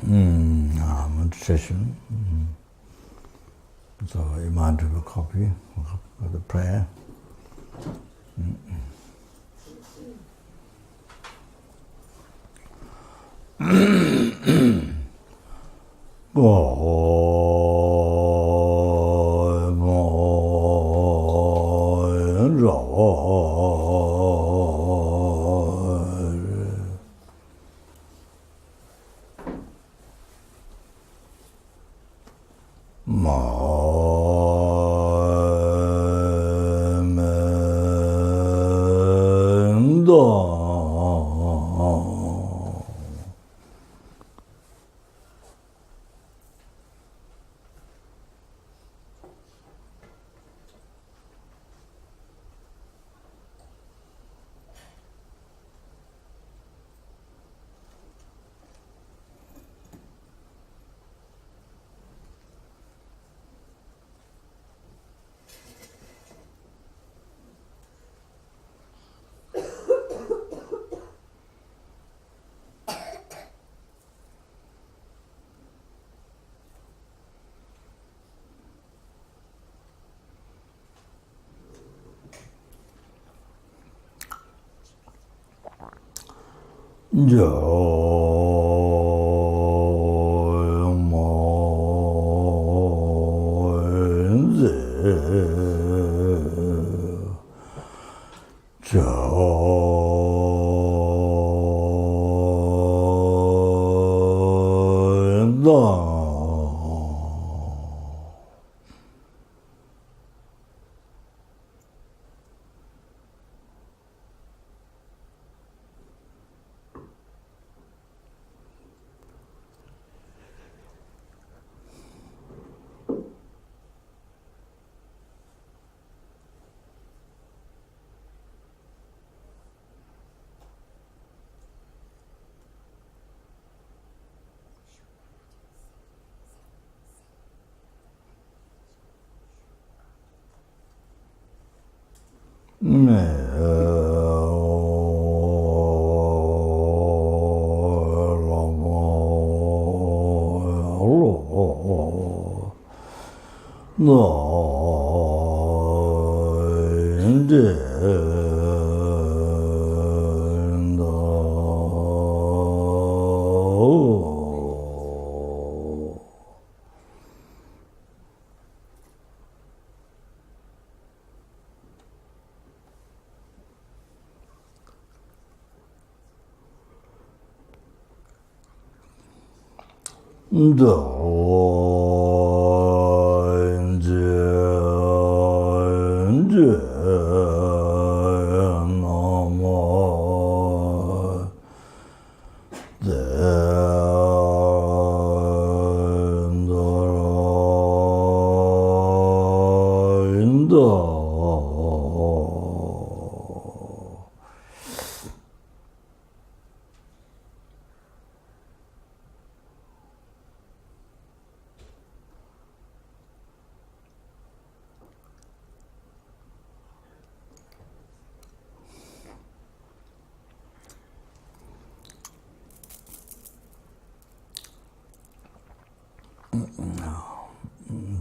Meditation. So you might have a copy of the prayer.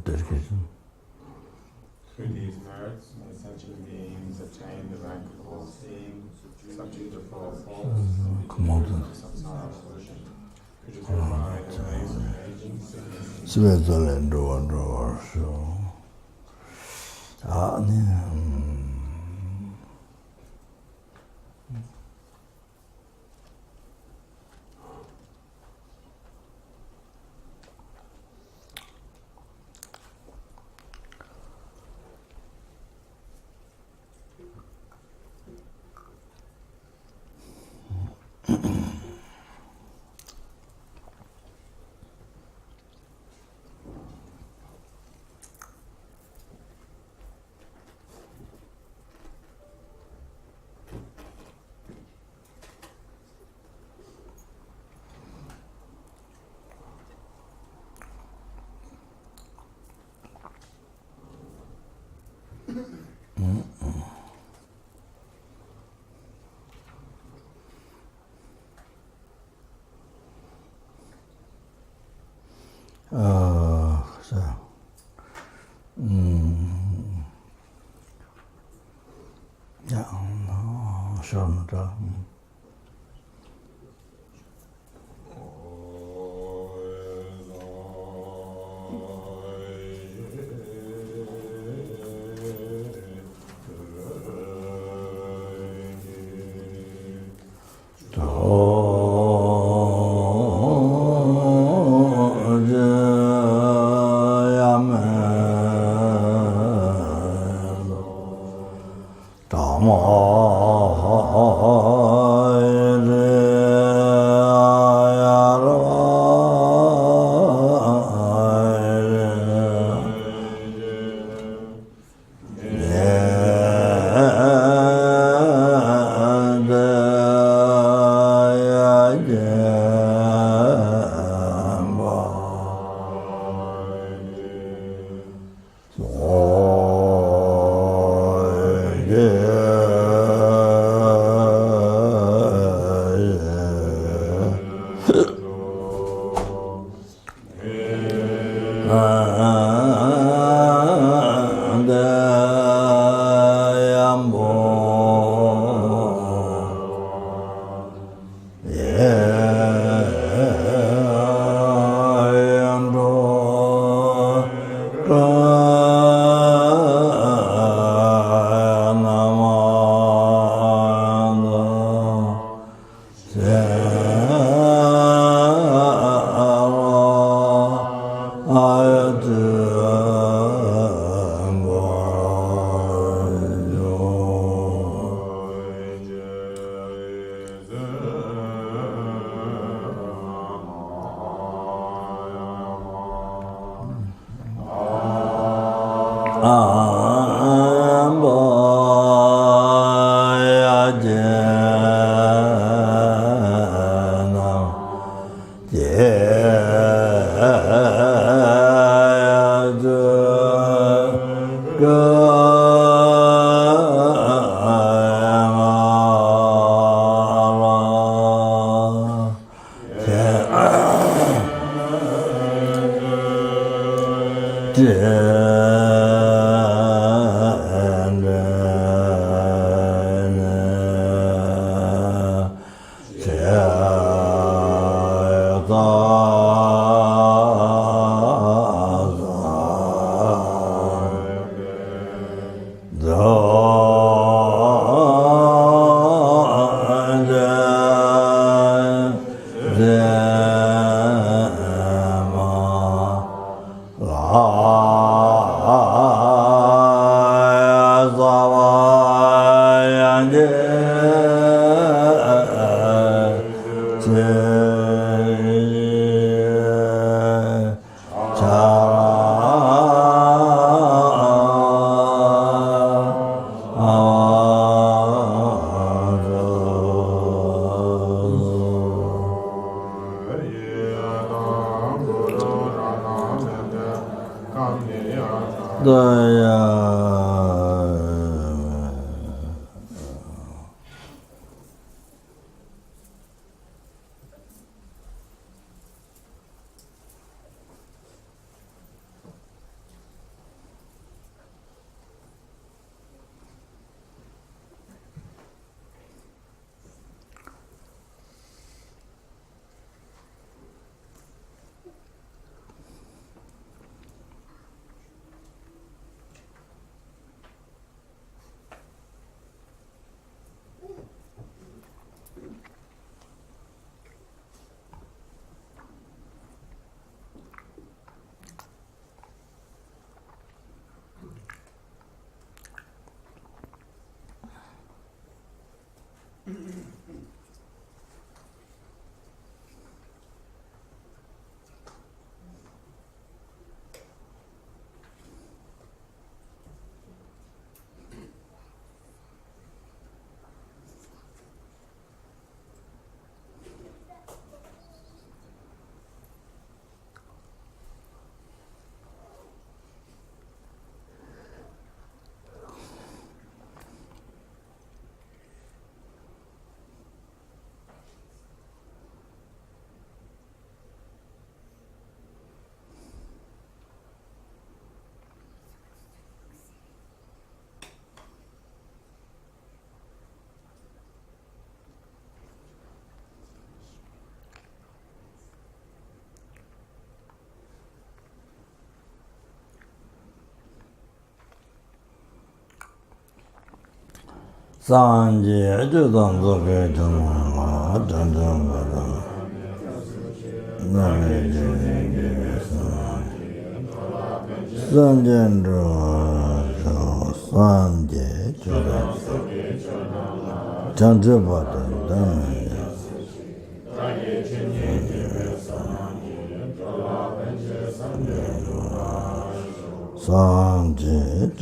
Dedication. Through these merits, the sentient beings attain the rank of all seeing, subdue the four faults, samsara pollution, which is provide a race of aging sickness. Ja, schon da. Sanje Chagtongchentong Hobart sentient sanje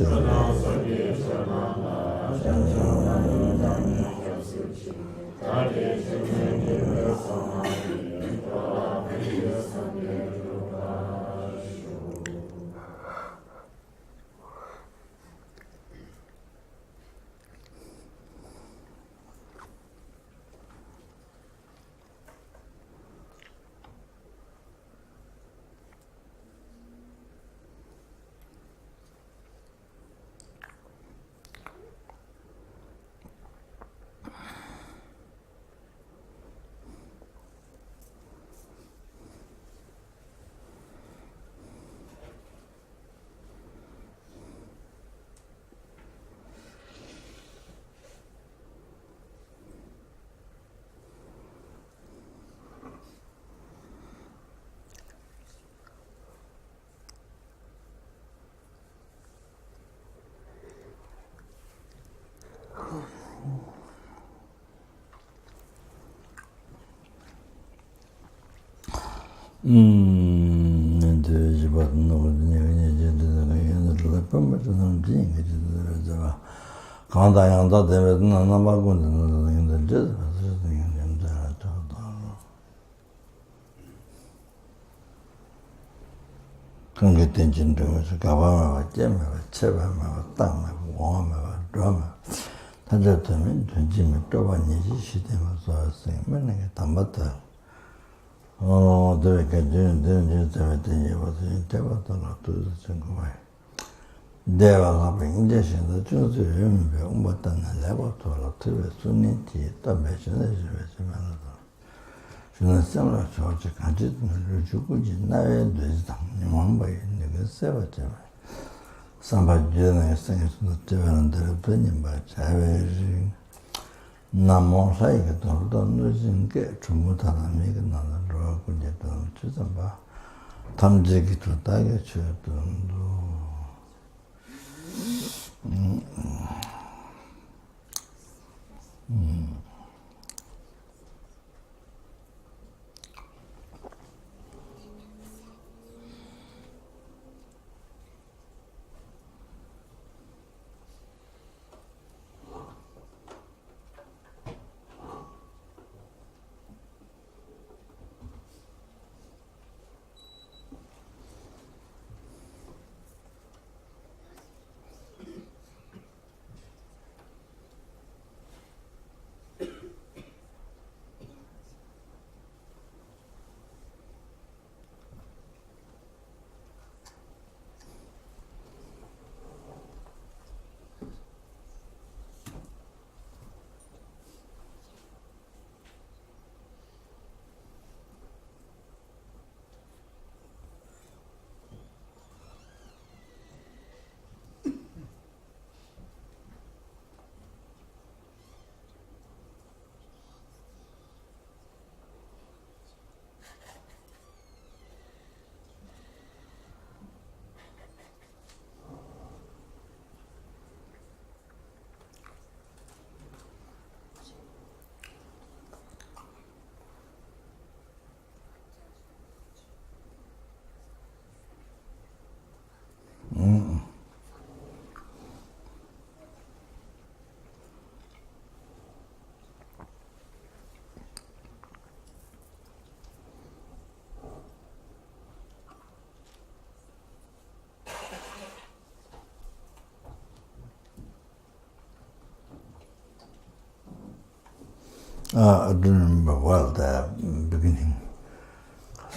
I don't remember well the beginning.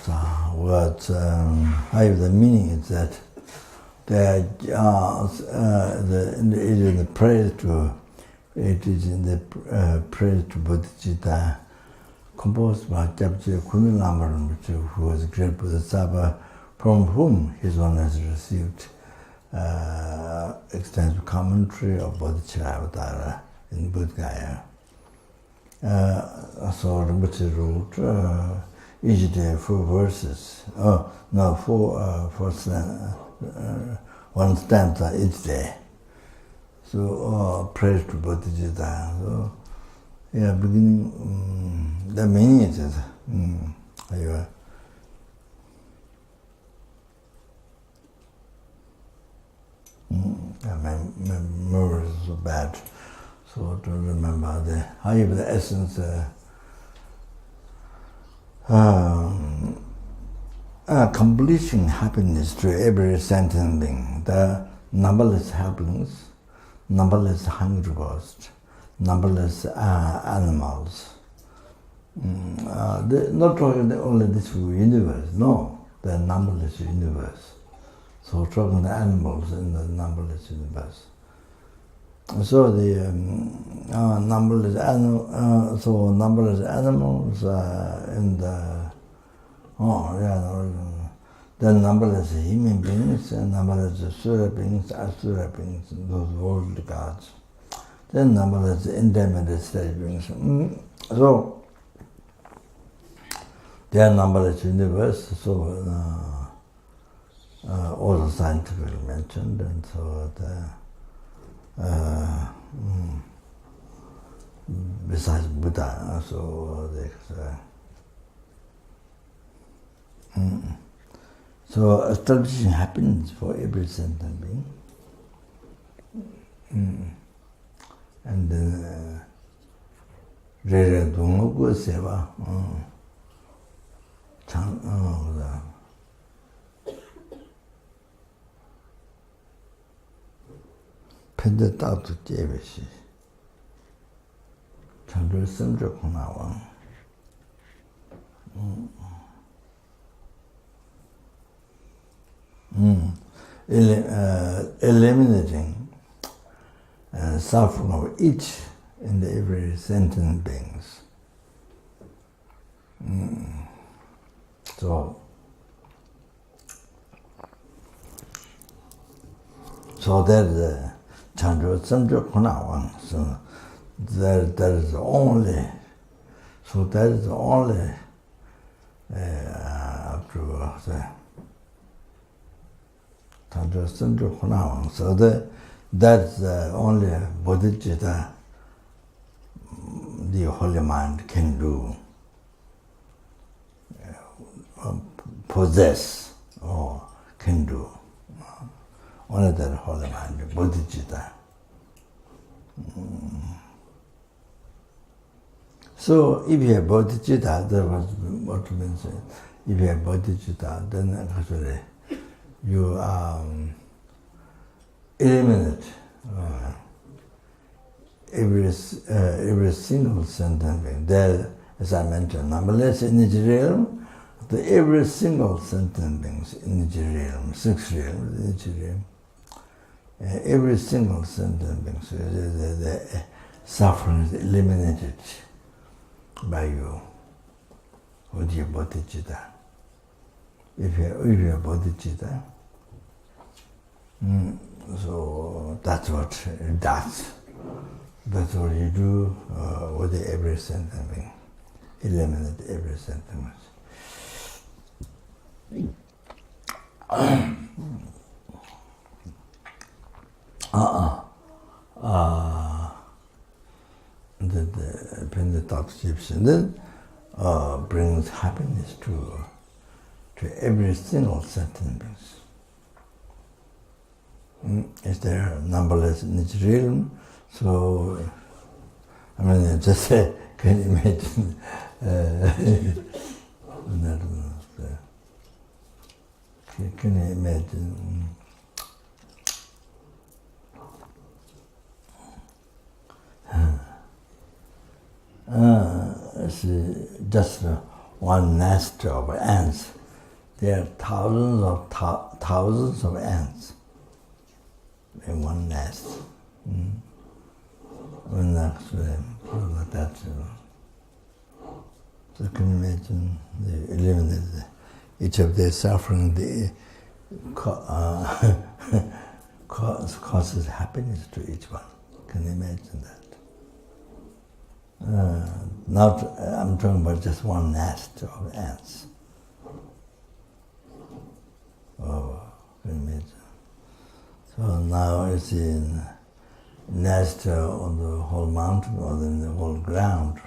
So what I have the meaning is that it is in the praise to bodhichitta composed by Japje Kunilamaram, who was a great Bodhisattva, from whom his holiness received extensive commentary of bodhicitta in Bodh Gaya. So Rinpoche wrote each day 4 verses. One stanza each day. So praise to bodhichitta. So yeah, beginning the meaning is my memory is so bad. So to remember the essence, completing happiness to every sentient being, the numberless helplings, numberless hungry ghosts, numberless animals. Not only this universe, no, the numberless universe. So talking the animals in the numberless universe. So the numberless animals in the numberless human beings, and numberless sura beings, asura beings, those world gods. Then numberless intermediate stage beings. So they are numberless universe. So also scientifically mentioned, and so besides Buddha, so so establishing happiness for every sentient being, and then Rere Dungoku Seva, Pende Tatu Jevishi, Chandra Sandra Kunawan. Eliminating suffering of each and every sentient beings. So that is Chandra Sandra Kunawan. So that is the only. So that is the only. So that's the only bodhichitta the holy mind can do, possess or can do. Only that holy mind, bodhichitta. So if you have bodhichitta, that was what means. If you have bodhichitta, then actually you eliminate every single sentient being. There, as I mentioned, numberless energy realm, every single sentient being, energy realm, 6 realm, energy realm, every single sentient being, so the suffering is eliminated by you with your bodhichitta. If you have bodhichitta, so that's what it does. That's what you do with every sentient being. Eliminate every sentiment. The top ships, and then brings happiness to every single sentient being. Is there numberless in each realm? So, I mean, just can you imagine? Can you imagine? Just one nest of ants. There are thousands of ants in one nest. When actually, that, so can you imagine? They eliminate each of their suffering. They causes happiness to each one. Can you imagine that? Not, I'm talking about just one nest of ants. Oh, imagine. So now it's in nest on the whole mountain or in the whole ground.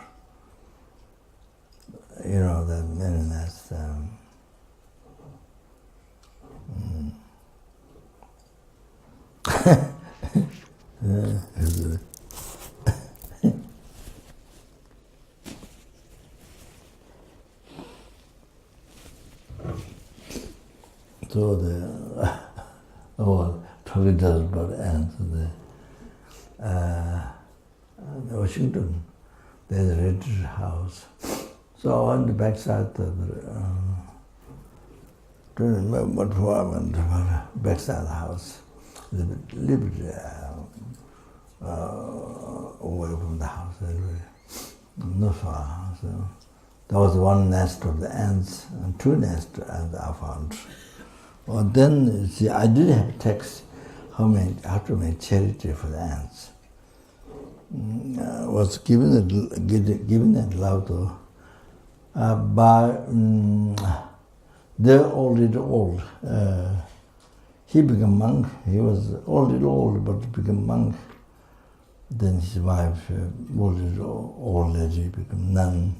You know, there are many nests. So talking just about ants. In Washington, there's a Rinpoche house. So on the backside of the, don't remember what apartment, but backside of the house, a little bit away from the house, not far. So there was one nest of the ants and two nests and I found. Well, then, see, I did have text how to make charity for the ants. Was given that love to by they're already old. He became monk. He was already old, but he became monk. Then his wife, already old lady, became nun.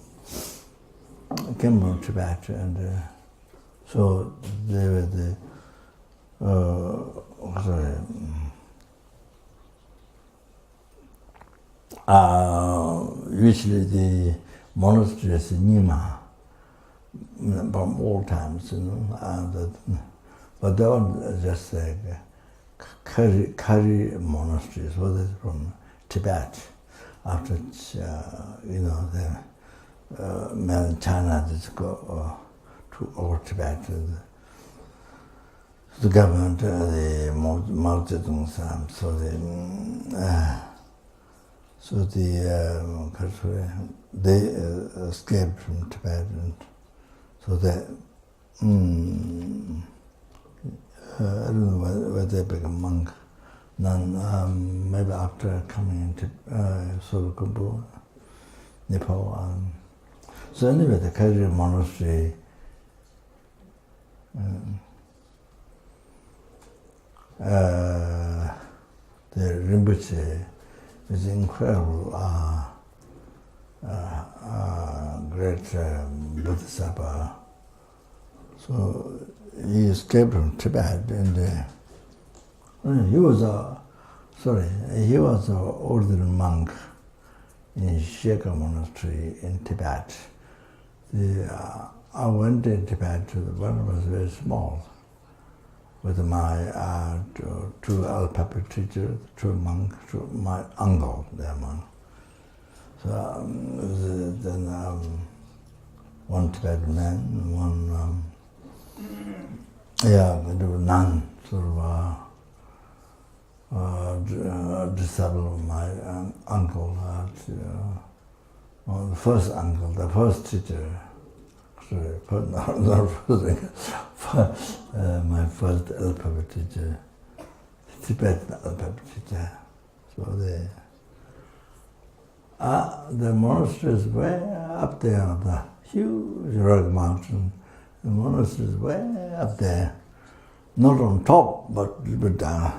Came from Tibet, and so they were the usually the monasteries in Nima from old times, you know, but they were just like Kari monasteries, was from Tibet. After you know the China just go to over Tibet. The government, the Mao Zedong, they escaped from Tibet, and so they, I don't know whether they became monk. None, maybe after coming into Sovakumbu, Nepal. So anyway, the Kari monastery. The Rinpoche is incredible, great bodhisattva. So he escaped from Tibet, and he was an ordinary monk in Sheka monastery in Tibet. I went to Tibet to the one was very small, with my two alphabet teachers, two monks, my uncle, their monk. So then one Tibetan man, one there were nun, sort of disciple of my uncle, the first uncle, the first teacher. My first alphabet teacher, Tibetan alphabet teacher. So the monasteries way up there on the huge rock mountain. The monasteries way up there, not on top, but a little bit down.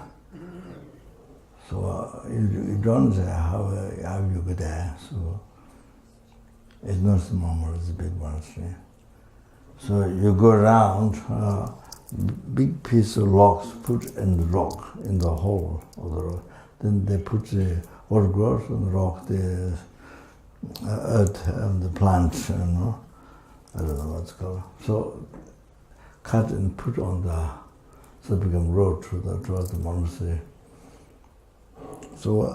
So you don't say how you go there. So it's not small, it's a big monastery. So you go around, big piece of rocks put in the rock, in the hole of the rock. Then they put the old growth on the rock, the earth and the plants, you know. I don't know what it's called. So cut and put on so it became road towards the monastery. So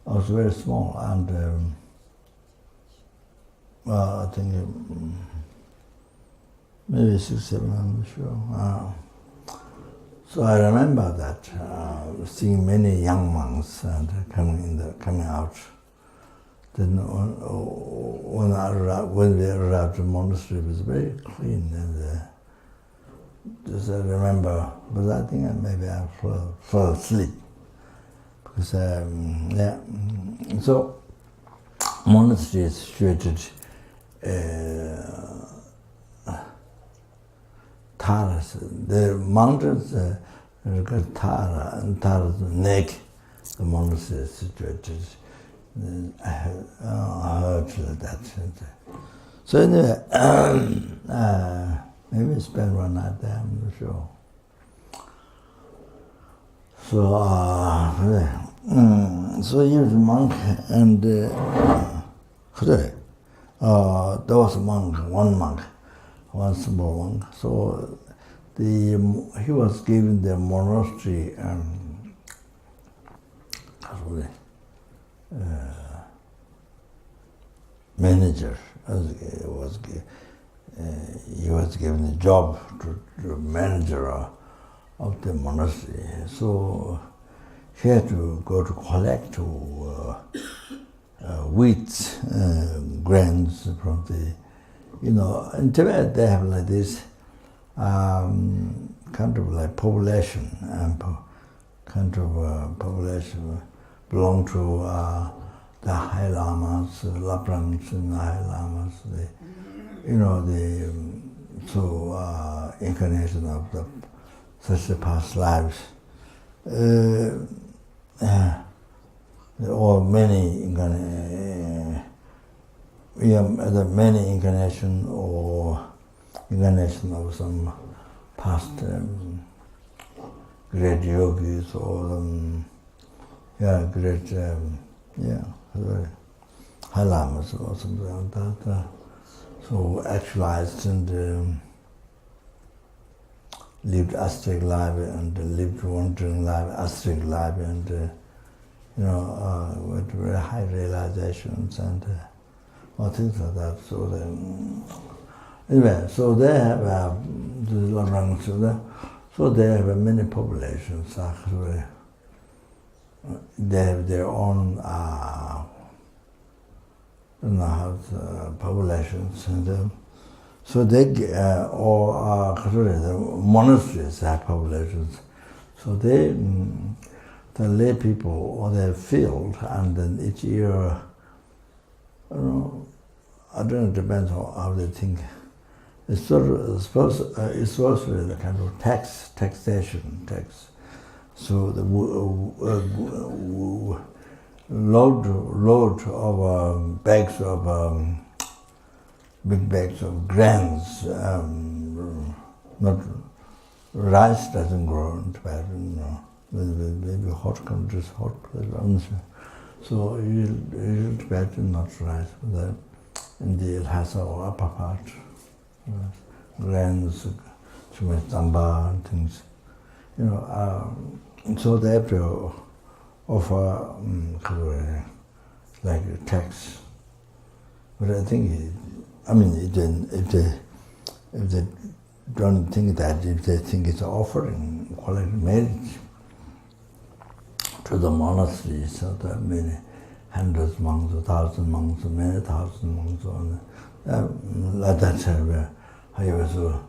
I was very small, and I think maybe 6, 7, I'm not sure. So I remember that seeing many young monks and coming out. Then when we arrived at the monastery, it was very clean, and just I remember, but I think maybe I fell asleep because So monastery is situated Taras. The mountains got Tara, and Tara's neck, the monastery is situated. I heard that. So anyway, maybe we spend one night there, I'm not sure. So he was a monk, and there was a monk, one small monk. So he was given the monastery manager. He was given a job to manager of the monastery. So he had to go to collect wheat grains from the, in Tibet they have like this kind of like population, population belong to the High Lamas, Laprams and the High Lamas, incarnation of the such a past lives. Or many incarnation or incarnation of some past great yogis or great High Lamas or something like that. So actualized and lived ascetic life and lived wandering life, ascetic life, and with very high realizations and things like that. So anyway, so they have so they have many populations. Actually, they have their own populations, and so they the monasteries have populations. So they, the lay people, or they field, and then each year, I don't know, it depends on how they think. It's supposed to be the kind of taxation. So the load of bags of big bags of grains. Not rice doesn't grow in Tibet. Maybe hot countries, hot places. So usually Tibetan not rice, but in the Lhasa or upper part, grains, tamba and things. So they have to offer like a tax. But I think, if they don't think that, if they think it's an offering, call it marriage to the monastery, so there are many hundreds of monks, 1,000 monks, many thousand monks, like that. So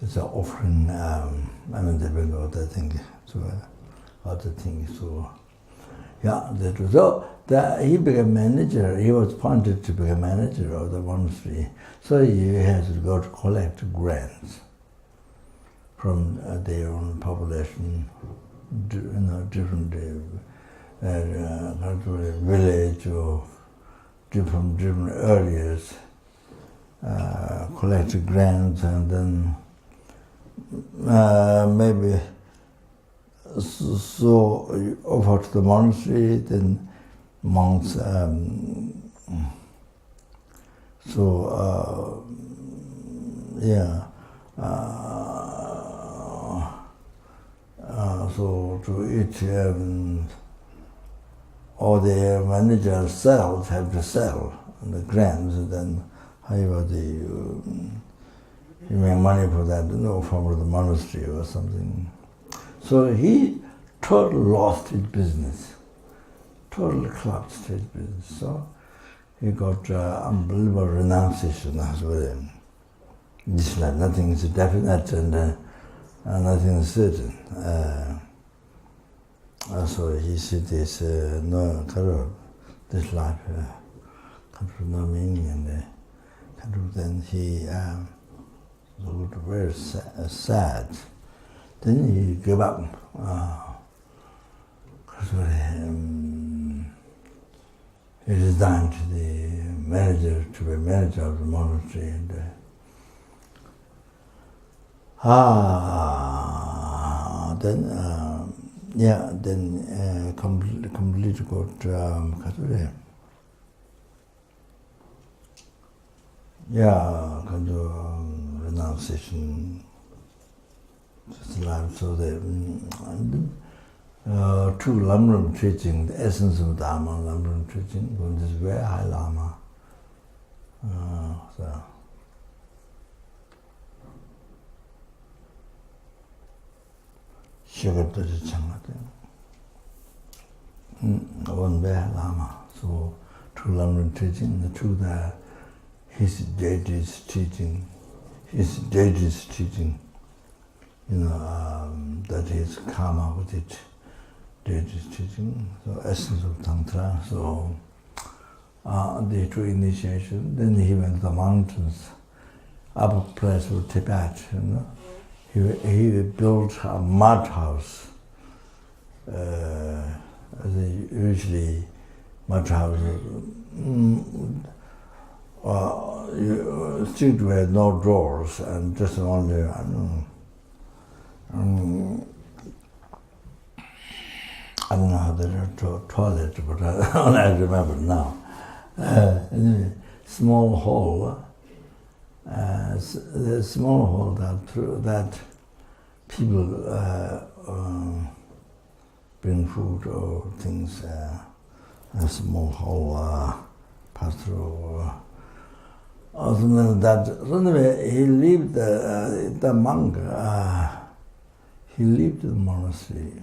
it's an offering. They bring out the thing, so other things. So that was so. He became manager. He was appointed to be a manager of the monastery. So he has to go to collect grants from their own population, different village or different areas, collect grants, and then maybe so offer to the monastery, then monks. So to each, or the manager have to sell the grants, and then however you make money for that, from the monastery or something. So he totally lost his business, totally collapsed his business. So he got unbelievable renunciation as well. This life, nothing is definite and nothing is certain. So he said this, this life no meaning in there. Then he looked very sad. Then he gave up. He resigned to be manager of the monastery. And, then completely got kind of renunciation, just life. So the true Lamrim teaching, the essence of Dharma, Lamrim teaching, was this very high Lama. So. Chagtongchentong one very Lama. So true Lamrim teaching, the truth that his deity's teaching, that is karma with it, deity's teaching, so essence of Tantra. So the true initiation. Then he went to the mountains, upper place of Tibet. He built a mud house. Usually, mud houses. Street where no doors and just only I don't know how they do toilet, but I remember now. Anyway, small hall. The small hall that people bring food or things. A small hall pass through. Or something like that. So anyway, he lived the monk. He lived in the monastery.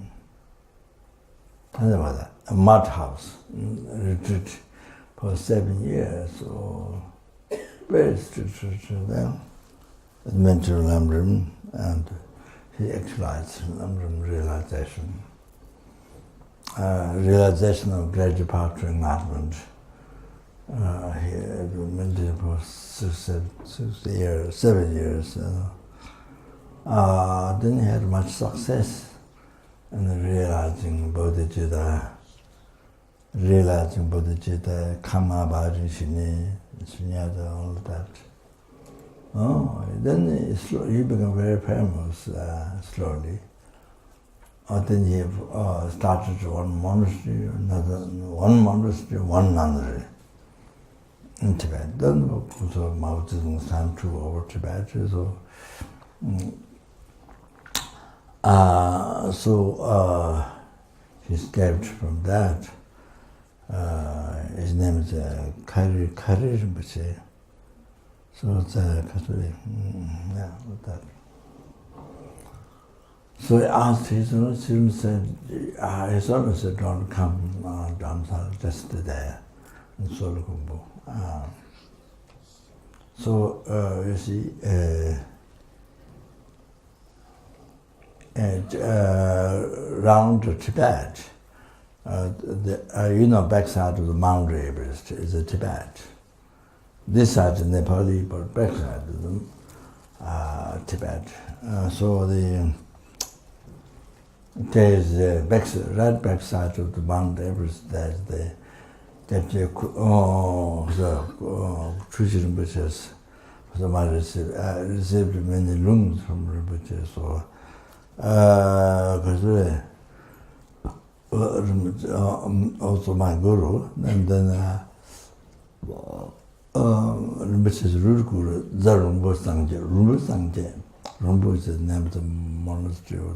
A mud house, retreat for 7 years. So very strict then. Mental Lamrim, and he actualized Lamrim realization. Realization of great departure enlightenment. He meditated for 7 years. Then he had much success in realizing bodhichitta, karma, bodhichitta, sunyata, all of that. Then he became very famous slowly. Then he started one monastery, one nunnery in Tibet. Then also Mao Zedong's time took over Tibet. So he escaped from that. His name is Kari Rinpoche. So it's Catholic, with that. So he asked his own students, his owner said, don't come down south, just there in Solukumbu. So you see, round Tibet, backside of the Mount Everest is Tibet. This side is Nepali, but backside is Tibet. So there's the right backside of the Mount Everest. There's the Truchi Rinpoche's. So I received many rooms from Rinpoche. So also my guru, and then Rinpoche's root guru, Rinpoche Sangje. Rinpoche is the name of the monastery.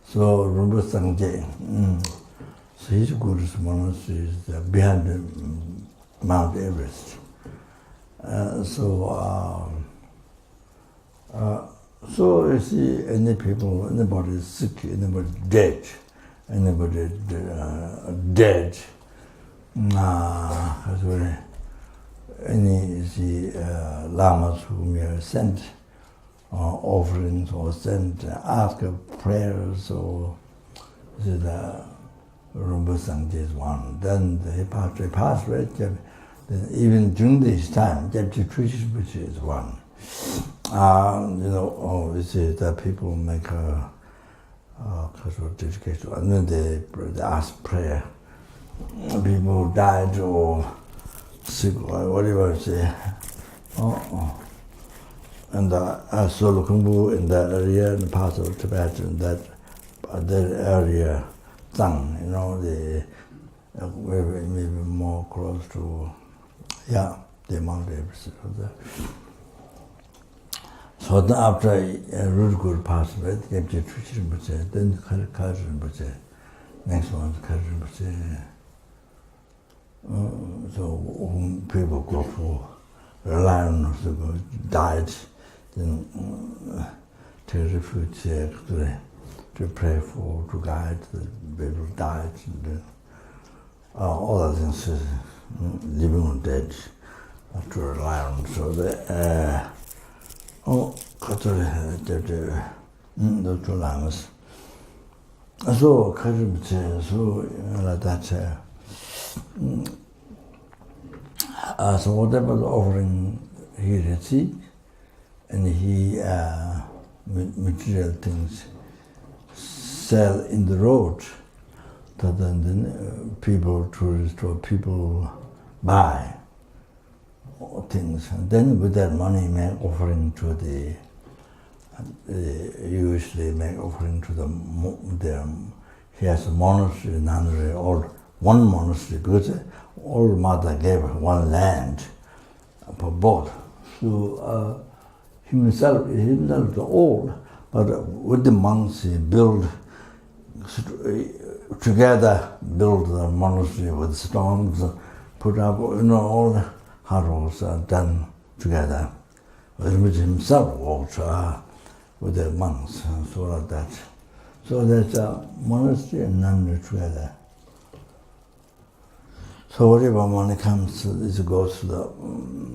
So Rinpoche Sangje. So his guru's monastery is behind Mount Everest. So you see, anybody is sick, anybody dead, any lamas whom you have sent offerings or sent ask prayers or Rinpoche Sangye is one. Then he passed away. Then even during this time, Gyabje Trishis Rinpoche is one. We see that people make a dedication, and then they ask prayer. People who died or sick or whatever, say, and Solo Khumbu in that area, in the part of Tibet, in that area, Zhang, maybe more close to, the Mount Everest. So then after Rudgur passed away, Gyabje Trishis Rinpoche, then Khaji Rinpoche, next one is Khaji Rinpoche. So people go for reliance, died, then take refuge to pray for, to guide the people died, and all other things, living or dead, to rely on. So those two lamas. So Khaji, so like that. So whatever the offering he received, and he material things sell in the road, that then people, tourists or people buy things, and then with that money make offering to usually make offering to he has a monastery, nunnery, or one monastery, because old mother gave one land for both. So himself is old, but with the monks he build together, build the monastery with stones, put up, all the hurdles are done together. With himself walked with the monks, so like that. So there's a monastery and nunnery together. So whatever money comes, it goes to the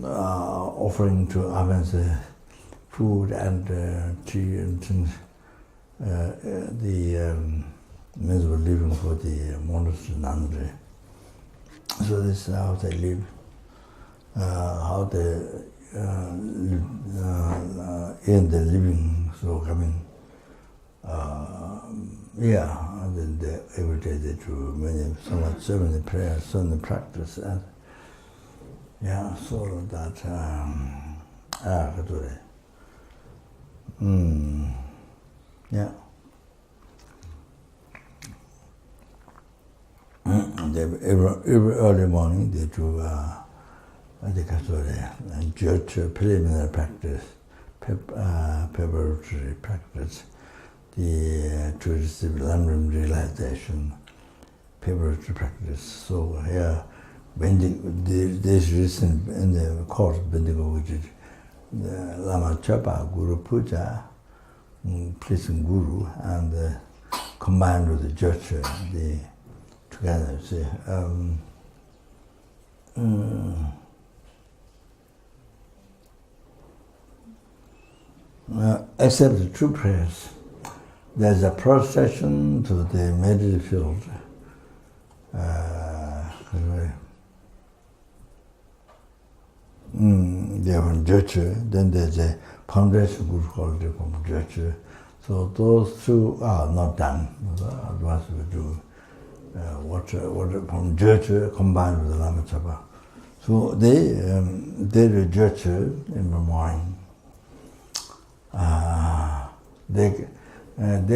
offering to Aven's food and tea and things. The means of living for the monastery nunnery. So this is how they live, how they earn their living. So coming, and then every day they do so many prayers, so many practice, and so that every early morning they do preliminary practice, preparatory practice, to receive landrum realization, preparatory practice. So here, this recent in the course Bendigo we did, the Lama Chapa Guru Puja, pleasing Guru, and combined with the church, together. See, except the true prayers, there's a procession to the meditative field. They're from Joche, then there's a foundation group called from Joche. So those two are not done. Otherwise we do water from Joche combined with the Lama Chapa. So they do Joche in the morning. They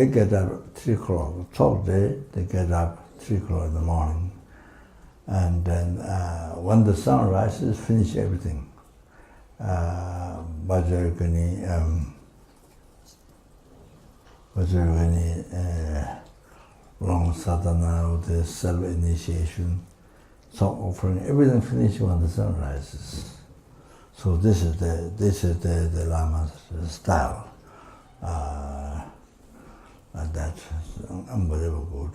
get up 3 o'clock. 12 day, they get up 3 o'clock in the morning. And then when the sun rises, finish everything. Vajrayogini, long sadhana, with the self-initiation, song offering, everything finished when the sun rises. So this is the Lama's style. And that's unbelievable.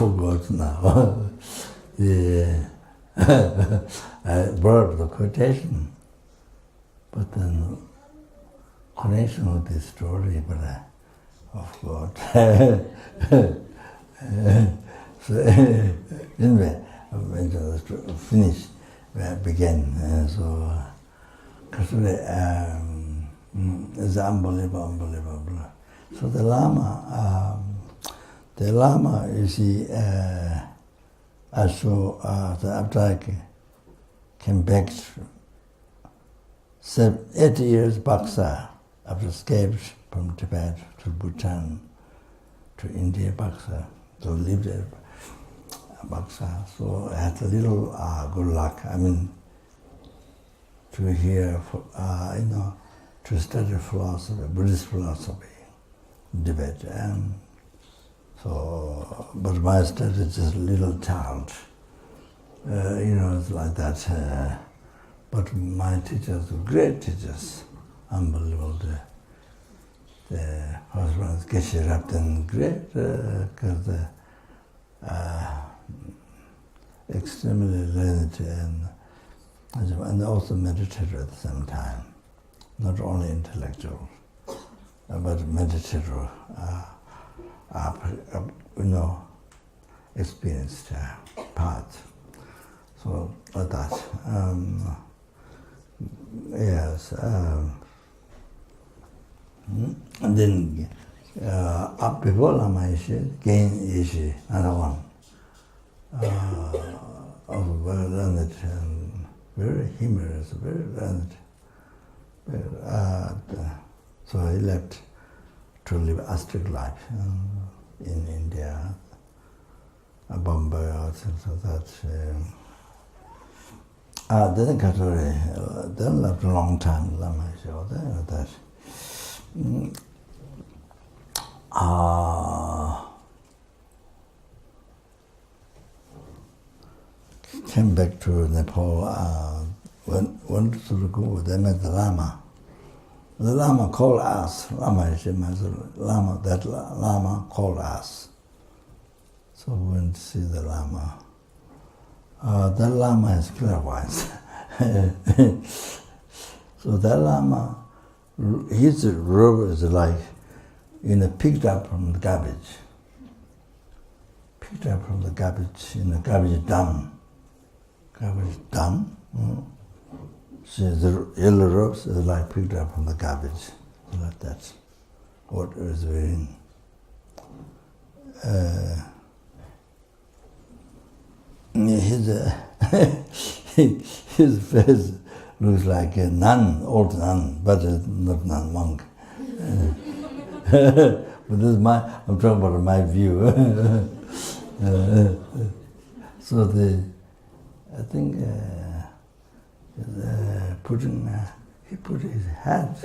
forgot now. I brought the quotation, but then connection with this story, but I forgot. So anyway, when the story finished, I began. So it's unbelievable. So the Lama, you see, after I came back 8 years Baksa, after escaped from Tibet to Bhutan, to India, Baksa, so lived at Baksa. So I had a little good luck. I mean, to hear, to study philosophy, Buddhist philosophy, debate. So, but my study is just a little child. It's like that. But my teachers were great teachers, unbelievable. The husbands, Geshe Rapten, great, because extremely learned and also meditative at the same time. Not only intellectual, but meditative, experienced part. So like that. Yes. And then up before Lama Yeshe, Gain Yeshe, another one. Also very learned and very humorous, very learned. So he left to live ascetic life in India, Bombay, so that. Then Katori, then left a long time, Lama Yeshe, that. Came back to Nepal, went to the Guru, they met the Lama. The Lama called us, that Lama called us. So we went to see the Lama. That Lama is clairvoyant. So that Lama, his robe is like, picked up from the garbage. Picked up from the garbage, garbage dump. Garbage dump. See, the yellow robes is like picked up from the garbage. Like that. What is wearing. His face looks like a nun, old nun, but not nun, monk. But this is I'm talking about my view. So I think he put his hat,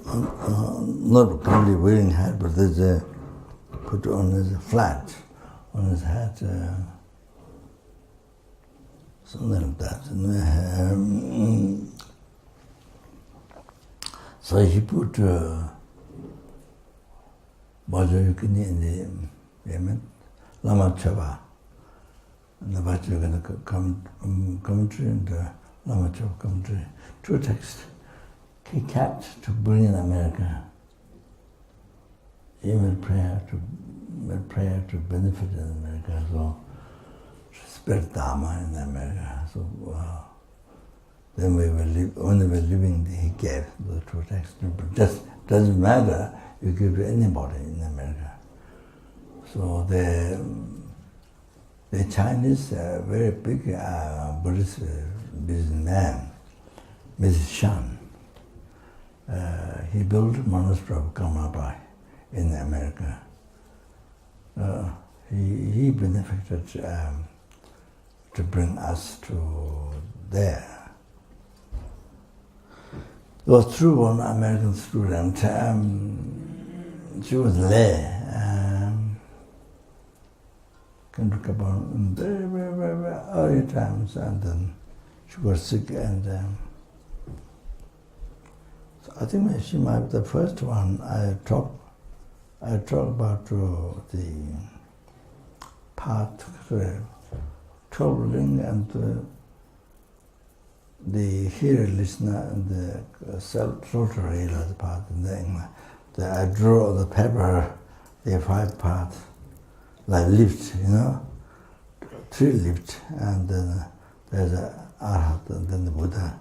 not probably wearing hat, but there's put on his flat, on his hat, something like that. So he put Bajayukini in the Yemen, Lama Chaba. And the Bajayukini commentary and Lama Chaba commentary. Two texts. He kept to bring in America. He made prayer to benefit in America, so to spread dharma in America. So then when we were living, he gave the two texts. But just doesn't matter. You give to anybody in America. So the Chinese, very big Buddhist businessman, Mrs. Shan, he built a monastery of Kamabai in America. He benefited to bring us to there. It was through one American student. She was there. Came to Gabon in very, very, very, very early times, and then she was sick, and so I think she might be the first one I talk about the part, 12 ring, and the hearer, listener, and the self-floater healer part. And then I draw the paper, the 5 parts, like lift, 3 lift, and then there's a Arhat, and then the Buddha.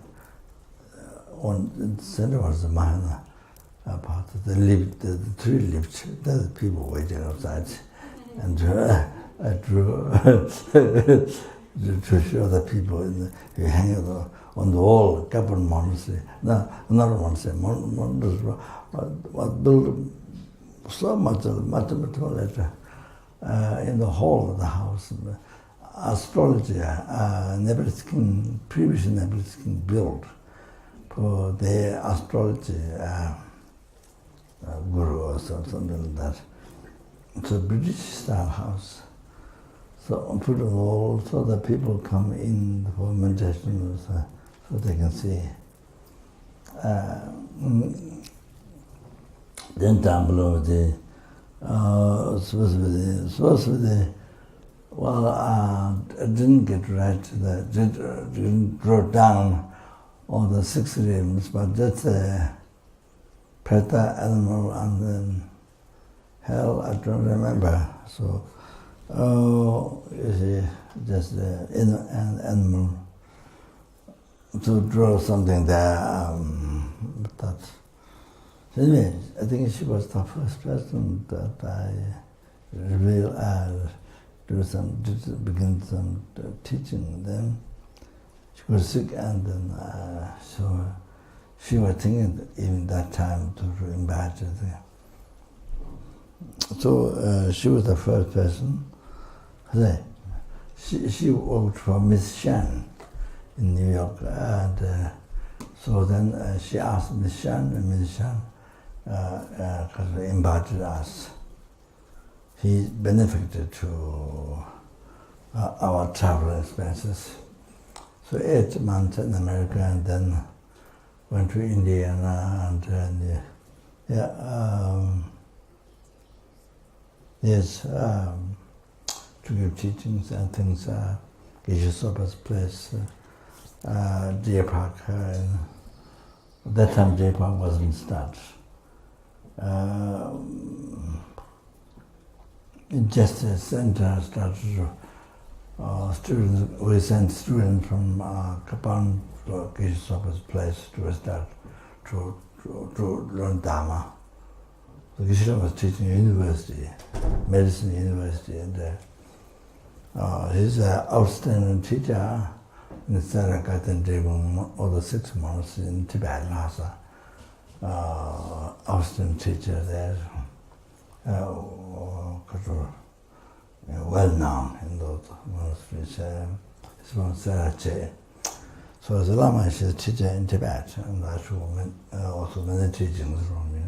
On the center was the Mahana part, the lift, the 3 lifts. There's people waiting outside, and I drew to show the people you hang on the wall, couple monastery. No, another monastery. Monastery built so much letter in the hall of the house. Astrology, previous Nepalese king built for their astrology guru or something like that. It's a British style house. So put on the wall so that people come in for meditation so they can see. Then down below I didn't get right, didn't draw down all the 6 limbs, but that's a preta, animal, and then hell, I don't remember. So, you see, just an animal to draw something there. But anyway, I think she was the first person that I revealed. Begin some teaching them. She was sick, and then so she was thinking in that time to invite her there. So she was the first person. She worked for Miss Shan in New York, and so then she asked Miss Shan, and Miss Shan invited us. He benefited to our travel expenses. So 8 months in America, and then went to Indiana, and to give teachings and things. Geshe Sopa's place, Deer Park. At that time, Deer Park wasn't started. Just a center started. Students, we sent students from Kapan to Geshe Sopa's place to start to learn dharma. So Geshe Sopa was teaching university, medicine university, and he's an outstanding teacher in the Sarakaten all the 6 months in Tibet, Lhasa. Outstanding teacher there. Well known in those monasteries. It's from Sarache. So the Lama is a teacher in Tibet, and that's also many teachings from me.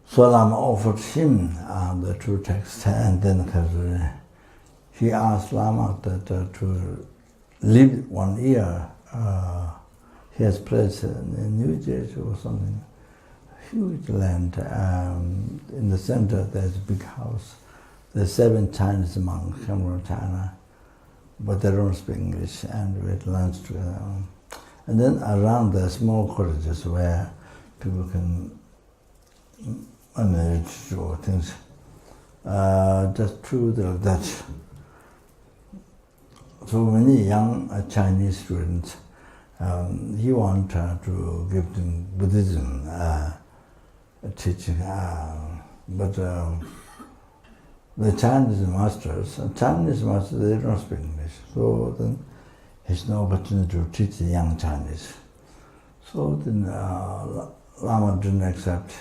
So Lama offered him the 2 texts, and then he asked Lama to live 1 year. He has place in New Jersey or something, huge land. In the center there's a big house. There's 7 Chinese monks come from China, but they don't speak English, and we had lunch together. And then around the small cottages where people can manage to do things, just through the Dutch. So many young Chinese students, he wanted to give them Buddhism teaching, but the Chinese masters, they don't speak English. So then there's no opportunity to teach the young Chinese. So then Lama didn't accept.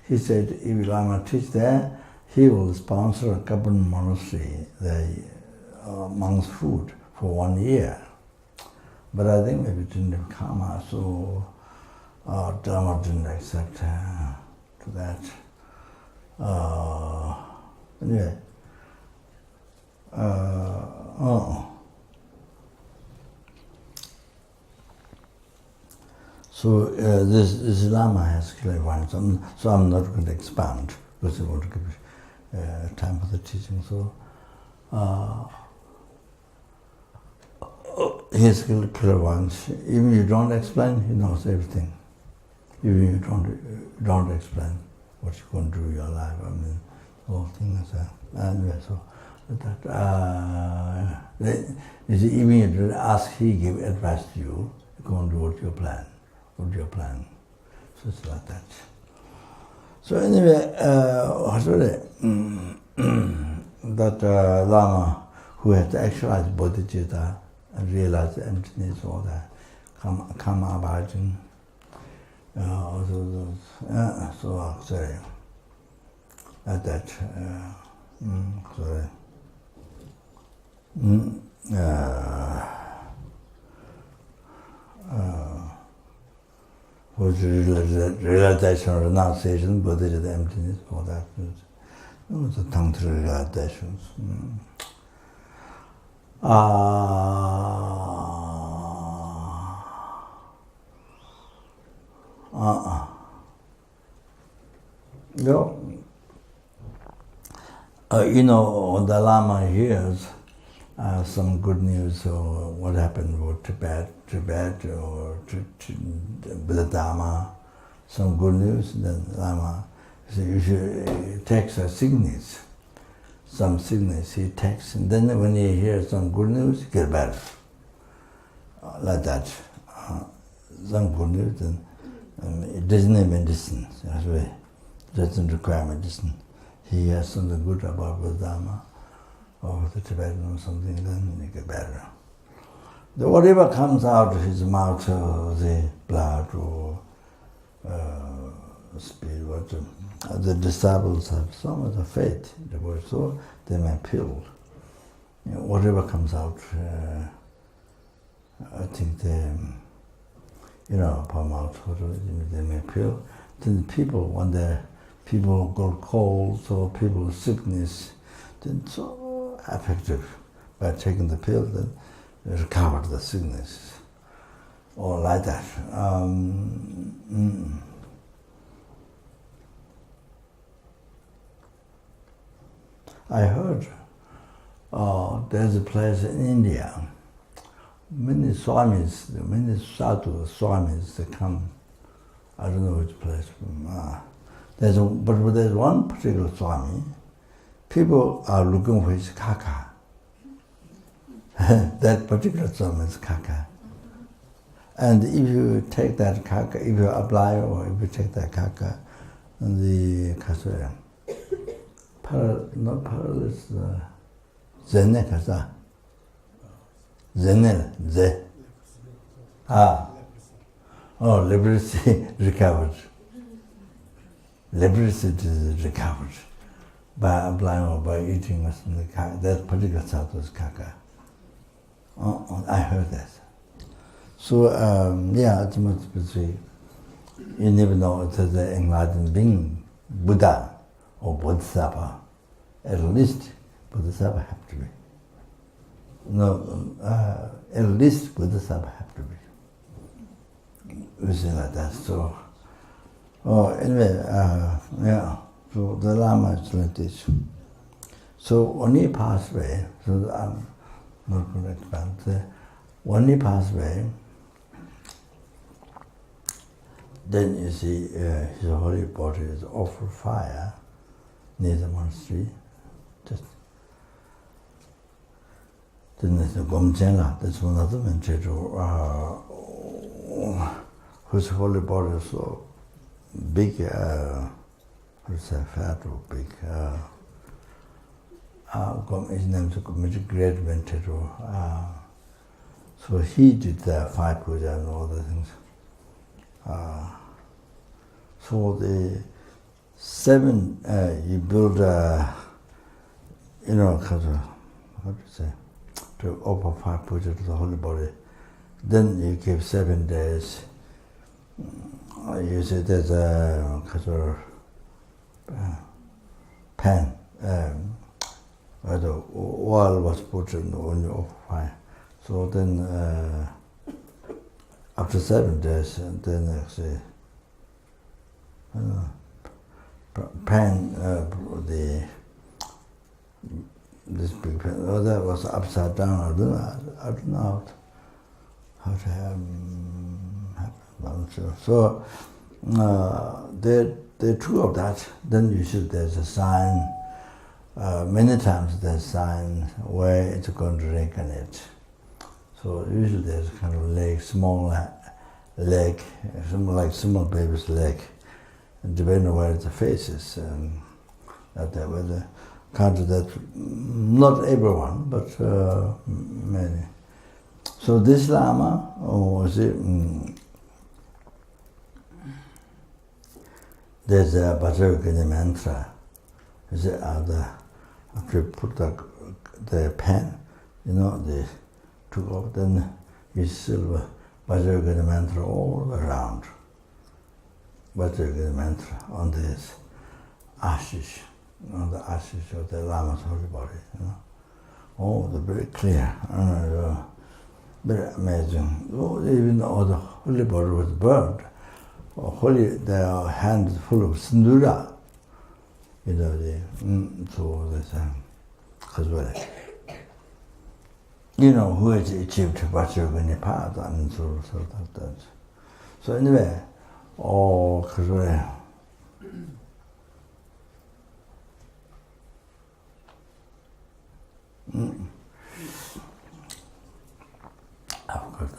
He said if Lama teach there, he will sponsor a Kapan monastery, the monks' food for 1 year. But I think maybe it didn't have karma, so Dharma didn't accept to that. Anyway, So this Lama has clairvoyance, so I'm not going to expand because I want to give time for the teaching. So he has clairvoyance. Even you don't explain, he knows everything. Even you don't explain what you're going to do in your life. I mean, all things. Anyway, so that you see, even you ask, he give advice to you. You go and do what you plan. What your plan? So it's like that. So anyway, that Lama who had actualized bodhichitta and realized the emptiness, all that, karma abiding, all those, so sorry, at that, sorry. Was realization or renunciation, bodhichitta, emptiness, all that. It was a tantra realizations. You know, when the Lama hears some good news or what happened with Tibet or with the Dharma, some good news, then Lama you should text a sickness, some sickness he texts, and then when he hears some good news, he get better. Like that. Some good news, then it doesn't need medicine, actually. It doesn't require medicine. He has something good about the Dharma or the Tibetan or something, then he get better. Whatever comes out of his mouth, the blood or spirit, the disciples have so much faith in the word, so they may pill. You know, whatever comes out, I think they, palm out, they may pill. Then people, when people go cold or people sickness, then so effective. By taking the pill, then they recover the sickness. Or like that. I heard there's a place in India. Many swamis, many sadhu swamis, they come. I don't know which place. But there's one particular swami. People are looking for his kaka. That particular swami is kaka. And if you take that kaka, if you apply or if you take that kaka, the kasura, not paralysis, zene kasa, zene, ze. Leprosy recovered. Leprosy is recovered by applying or by eating or something. That particular sadhu is kaka. I heard that. So, ultimately, you never know if there's an enlightened being, Buddha or Bodhisattva. At least Bodhisattva have to be. No, at least Bodhisattva have to be. We say like that. So, anyway, so the Lama is like this. So when he passed away, so I'm not going to expand. When he passed away, then you see his holy body is offered fire near the monastery. Just then there's a Gomchenla, that's one of them in Jeju, whose holy body is so big, fat or big. His name is Great Ventero. So he did the fire puja and all the things. So the seven, you build how to say, to offer fire puja to the holy body. Then you give 7 days. You say there's a pan, where the oil was put on the offer fire. So then after 7 days, and then actually, this big pen, that was upside down. I don't know how to happen. I'm not sure. So they true of that. Then usually there's a sign. Many times there's a sign where it's going to reincarnate. So usually there's a kind of leg, small leg, like small baby's leg, and depending on where the face is. Whether can't do that, not everyone, but many. So this Lama, there's a Bhajavagini mantra. After you put the pen, they took off, then you silver Bhajavagini mantra all around. Bhajavagini mantra on this ashish. On the ashes of the Lama's holy body, Oh, they're very clear, very amazing. Oh, even though the holy body was burned, their hands full of sindura, so this Khazwara. Who has achieved Vajrayogini path and so that. So anyway, Khazwara. Of course.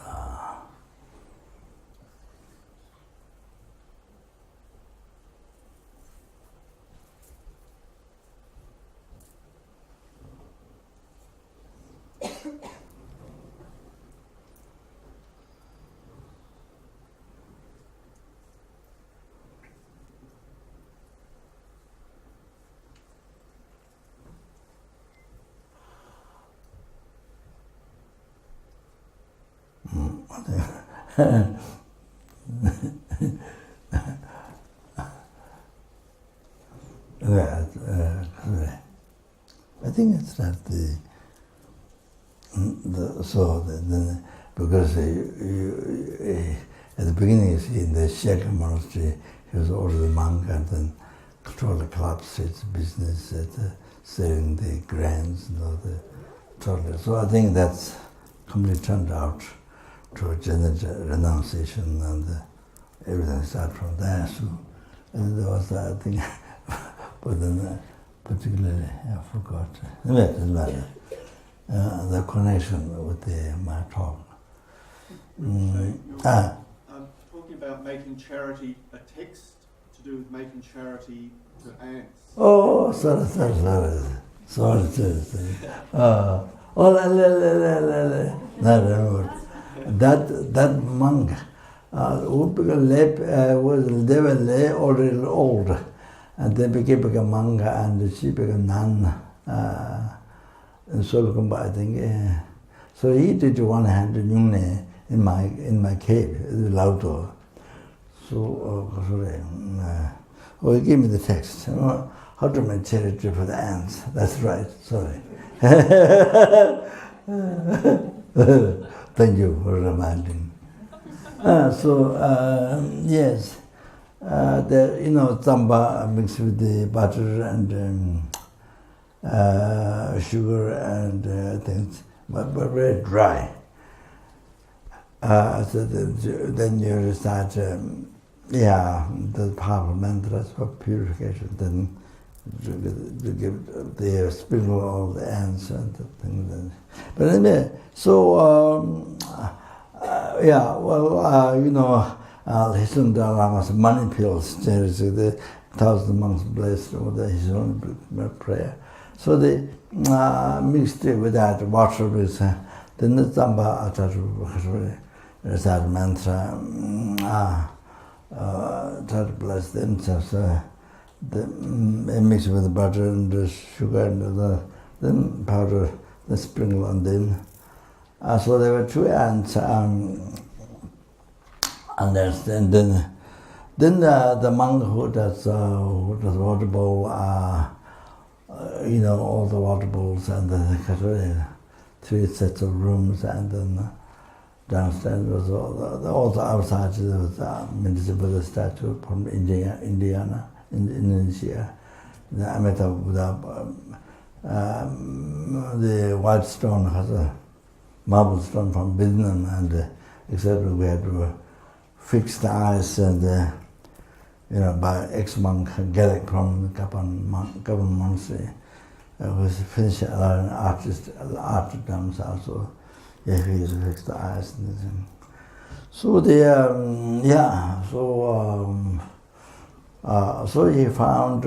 I think it's not because at the beginning you see in the Shaka monastery he was already a monk and then controlled the clubs, its business, selling the grants and all the total. So I think that's completely turned out to a general renunciation and everything started from there. So there was that thing, but then particularly I forgot. Anyway, it doesn't matter. The connection with my talk. Talking about making charity a text to do with making charity to ants. Oh, sorry. That monk, they were already old, and they became a monk, and she became a nun. In Solokumba, I think. So he did one hand in my cave, Lauto. So he gave me the text. How to make charity for the ants. That's right. Sorry. Thank you for reminding. Yes, Zamba mixed with the butter and sugar and things, but very dry. So then you recite, the powerful mantras for purification. Then they sprinkle all the ants and the things. But anyway, so his own Lama's money pills, the 1,000 monks blessed with his own prayer. So they mixed it with that water with then the Zamba recite mantra, try to bless themselves. They mix it with the butter and the sugar and then powder, the sprinkle on them. So there were 2 ants, and then the monk who does water bowl, all the water bowls and the 3 sets of rooms, and then Downstairs was also outside there was a Buddha statue from Indonesia. The Amitabha Buddha, the white stone has a marble stone from Vietnam, and except we had to fix the eyes and by ex-monk Gallic from Kapan Monastery, who's finished an artist dance also. Yeah, he used to fix the eyes. So so he found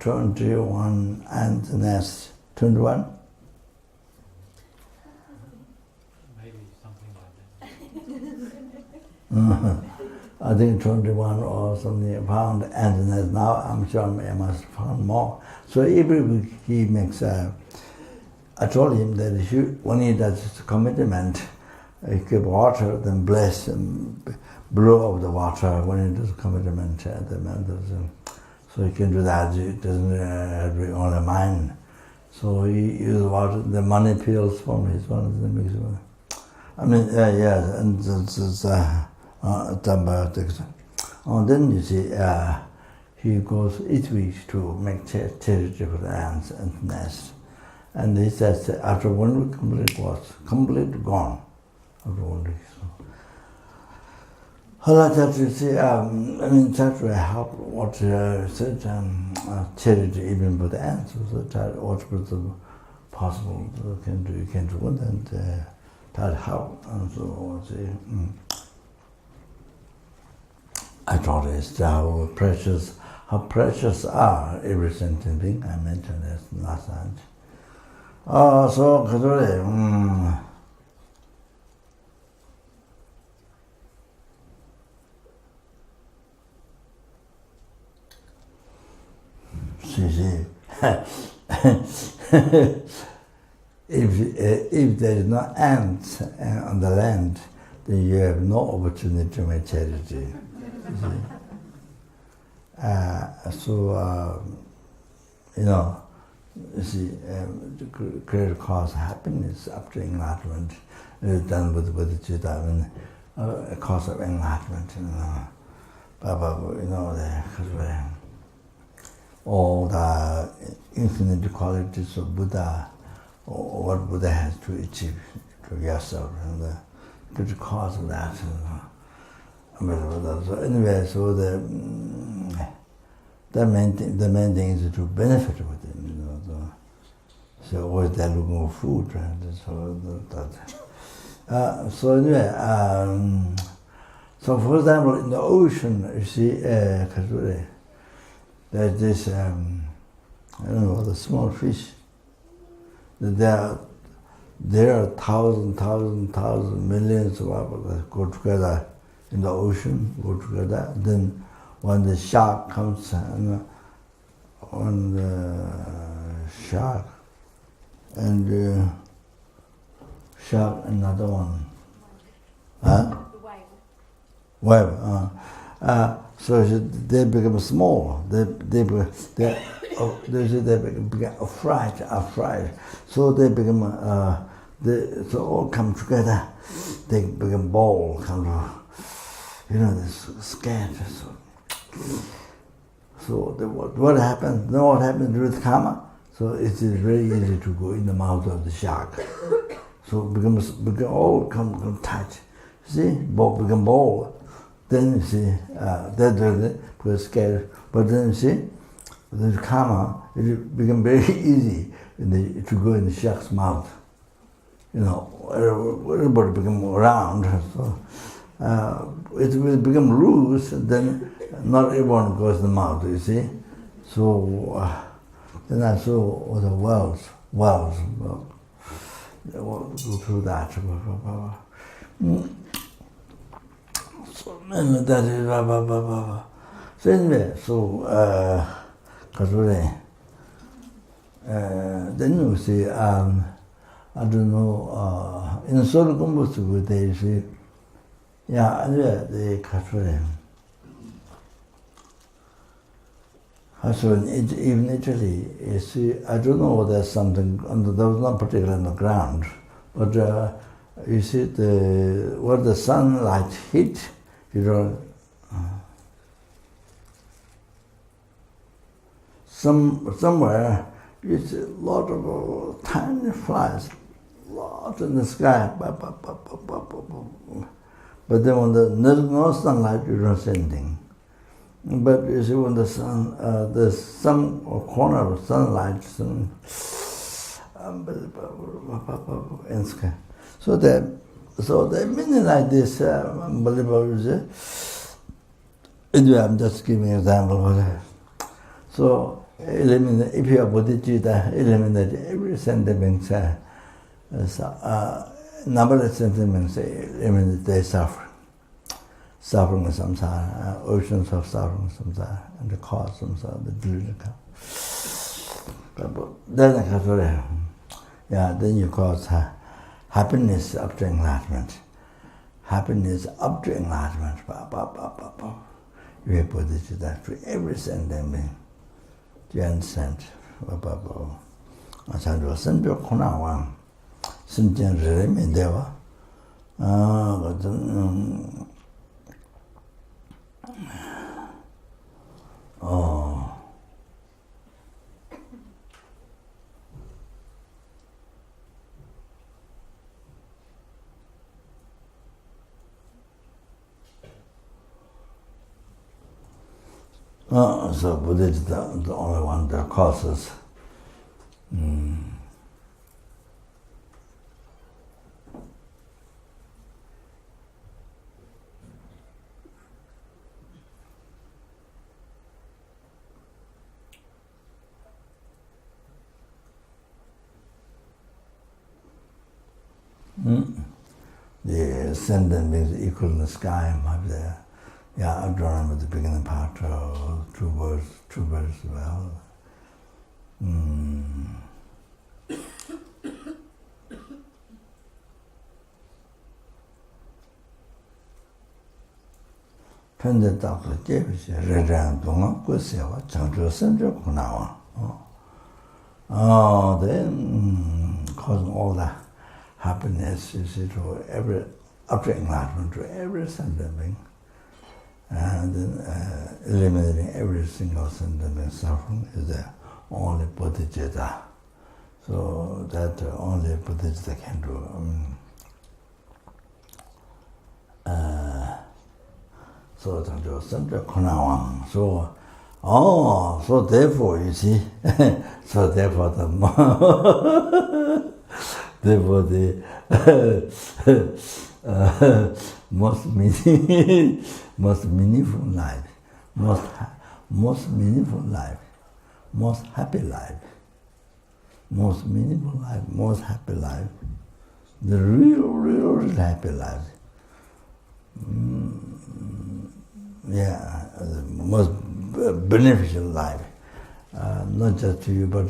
21 ant nests. 21? Maybe something like that. I think 21 or something found ant nests. Now I'm sure I must find more. So every week he makes I told him that when he does his commitment, he keep water, then bless and blow of the water when he does commitment. So he can do that. It doesn't have to be only mine. So he uses water, the money pills from his one of the mix. I mean, and it's antibiotics. And then you see, he goes each week to make charity for the ants and nests. And he says after 1 week, completely gone. After 1 week. So, that you see, that will help what said charity even for the ants. So that what was possible you can do it, and that help. And so I thought it's how precious are every sentient being. I mentioned this last night. So 그래. See. If there is no ants on the land, then you have no opportunity to make charity. You see, the great cause of happiness after enlightenment is done with bodhichitta, a cause of enlightenment. All the infinite qualities of Buddha, or what Buddha has to achieve to yourself, and the good cause of that. So anyway, so the main thing is to benefit with it. So always they're looking for food, right? So anyway, so for example, in the ocean, you see, there's this, the small fish. There are thousand, millions of people that go together in the ocean, go together. Then when the shark comes, and shark, another one. Huh? Wave. So they become small. They become afraid. So they become. So all come together. They become ball. They're scared. So what happens? Know what happens with karma? So it is very easy to go in the mouth of the shark. So become all come tight. See, become ball. Then you see, that was scared. But then you see, the karma, it become very easy to go in the shark's mouth. Everybody become round. So it will become loose, and then not everyone goes in the mouth, you see. So then I saw the wells. They will go through that. So that is So anyway, then you see, I don't know, in Solo Gumbusu, they see, anyway, they Kashuri. So even Italy, you see, I don't know whether there's something, there was not particularly on the ground, but You see where the sunlight hit, you know, somewhere you see a lot of tiny flies, lot in the sky. But then when there's no sunlight, you don't see anything. But you see when the sun, some corner of sunlight, unbelievable in the sky. So the meaning like this, unbelievable. Anyway, I'm just giving an example. So eliminate, if you are bodhichitta, eliminate every sentiment, numberless sentiments, eliminate their suffering. Suffering of samsara, oceans of suffering samsara, and the cause samsara, the delusion. Then you cause happiness up to enlightenment. Happiness up to enlightenment. You have bodhichitta to every sentiment. Do you understand? Sentient kunawang, sentient remedeva. So bodhichitta, the only one that causes. The ascendant means equal in the sky, up there. Yeah, I don't remember the beginning part, two words well. 편제 딱그 제비시 레랑 동안 꾸세와 장주 선저 구나와. Then causing all that happiness, you see, to every, up to enlightenment, to every sentiment. And then eliminating every single sentiment suffering is the only bodhichitta. So that only bodhichitta can do. So so therefore you see, so therefore the therefore the most meaningful life, most meaningful life, most happy life, most meaningful life, most happy life, the real happy life. The most beneficial life, not just to you, but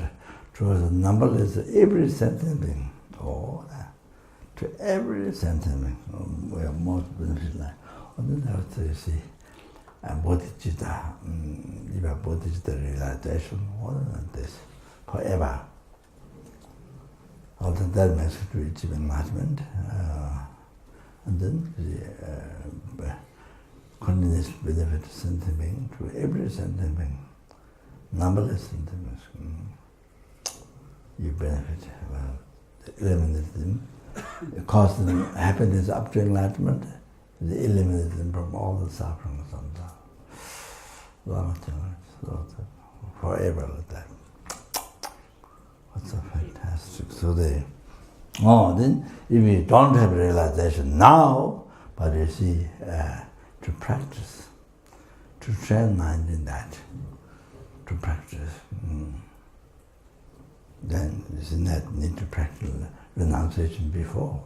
to the numberless, every sentient being. To every sentient being, we have most beneficial life. And then after you see, bodhichitta, you have bodhichitta realization, more than this, forever. All that makes to achieve enlightenment. And then the continuous benefit sentient being to every sentient being, numberless sentient beings. You benefit, eliminate them, cause them happiness up to enlightenment, they eliminate them from all the suffering forever like that. What's so fantastic. So then if you don't have realization now, but you see, to practice, to train mind in that, to practice, then you see that need to practice renunciation before.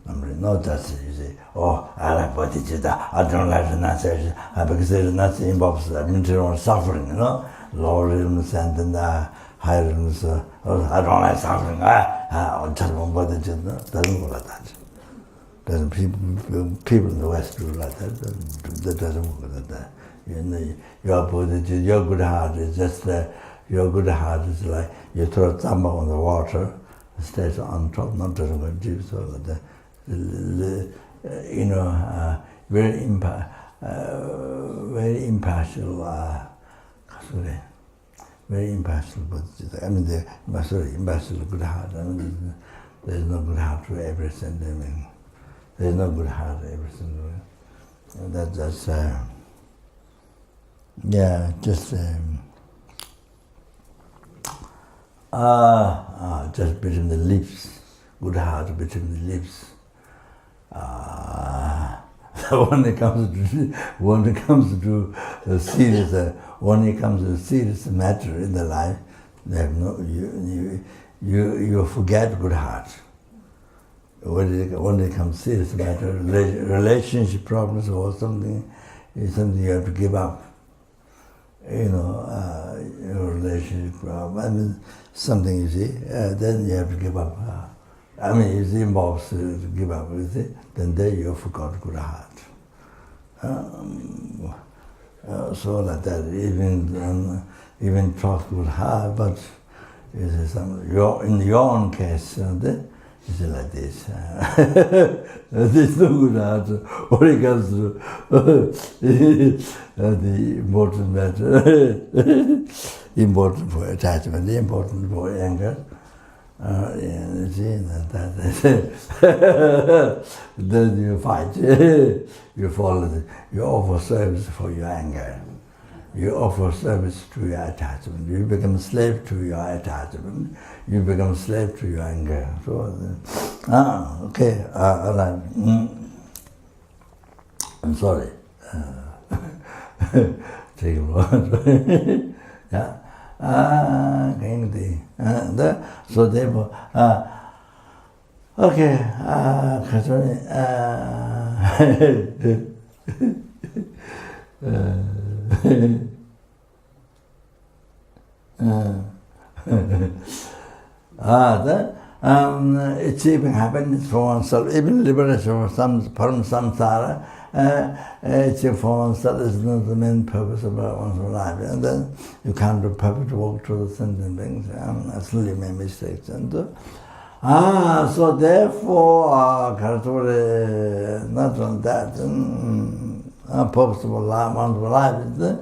Not just you say, I like bodhicitta, I don't like renunciation, because renunciation involves internal suffering, you know, lower realms and higher realms, I don't like suffering, I just want bodhicitta, doesn't go like that. Doesn't people in the West do like that? That doesn't work like that. You know, your bodhicitta, your good heart is just your good heart is like you throw dharma on the water, it stays on top, not doesn't go deep, so like that. very impartial, very impartial bodhichitta. I mean, impartial good heart. I mean, there is no good heart to every sentient being. There is no good heart to every sentient being. That's just between the lips, good heart between the lips. When it comes to serious matter in the life, they have you forget good heart. When it comes to serious matter, relationship problems or something, is something you have to give up. Your relationship problem. I mean, something you see, then you have to give up. I mean, it involves to give up, you see. Then there you forgot good heart. So like that, even talk good heart, but in your own case, it's like this. There's no good heart when it comes to the important matter, important for attachment, important for anger. You see, then you fight, you follow, you offer service for your anger. You offer service to your attachment. You become slave to your attachment. You become slave to your anger. So, okay, all right. I'm sorry. Take a moment. Yeah. So therefore, okay. Achieving happiness for oneself, even liberation from samsara, achieving for oneself is not the main purpose of one's life. And then you can't do perfect work to the sentient beings. I slowly made mistakes. And so therefore, not on that, purpose of one's life is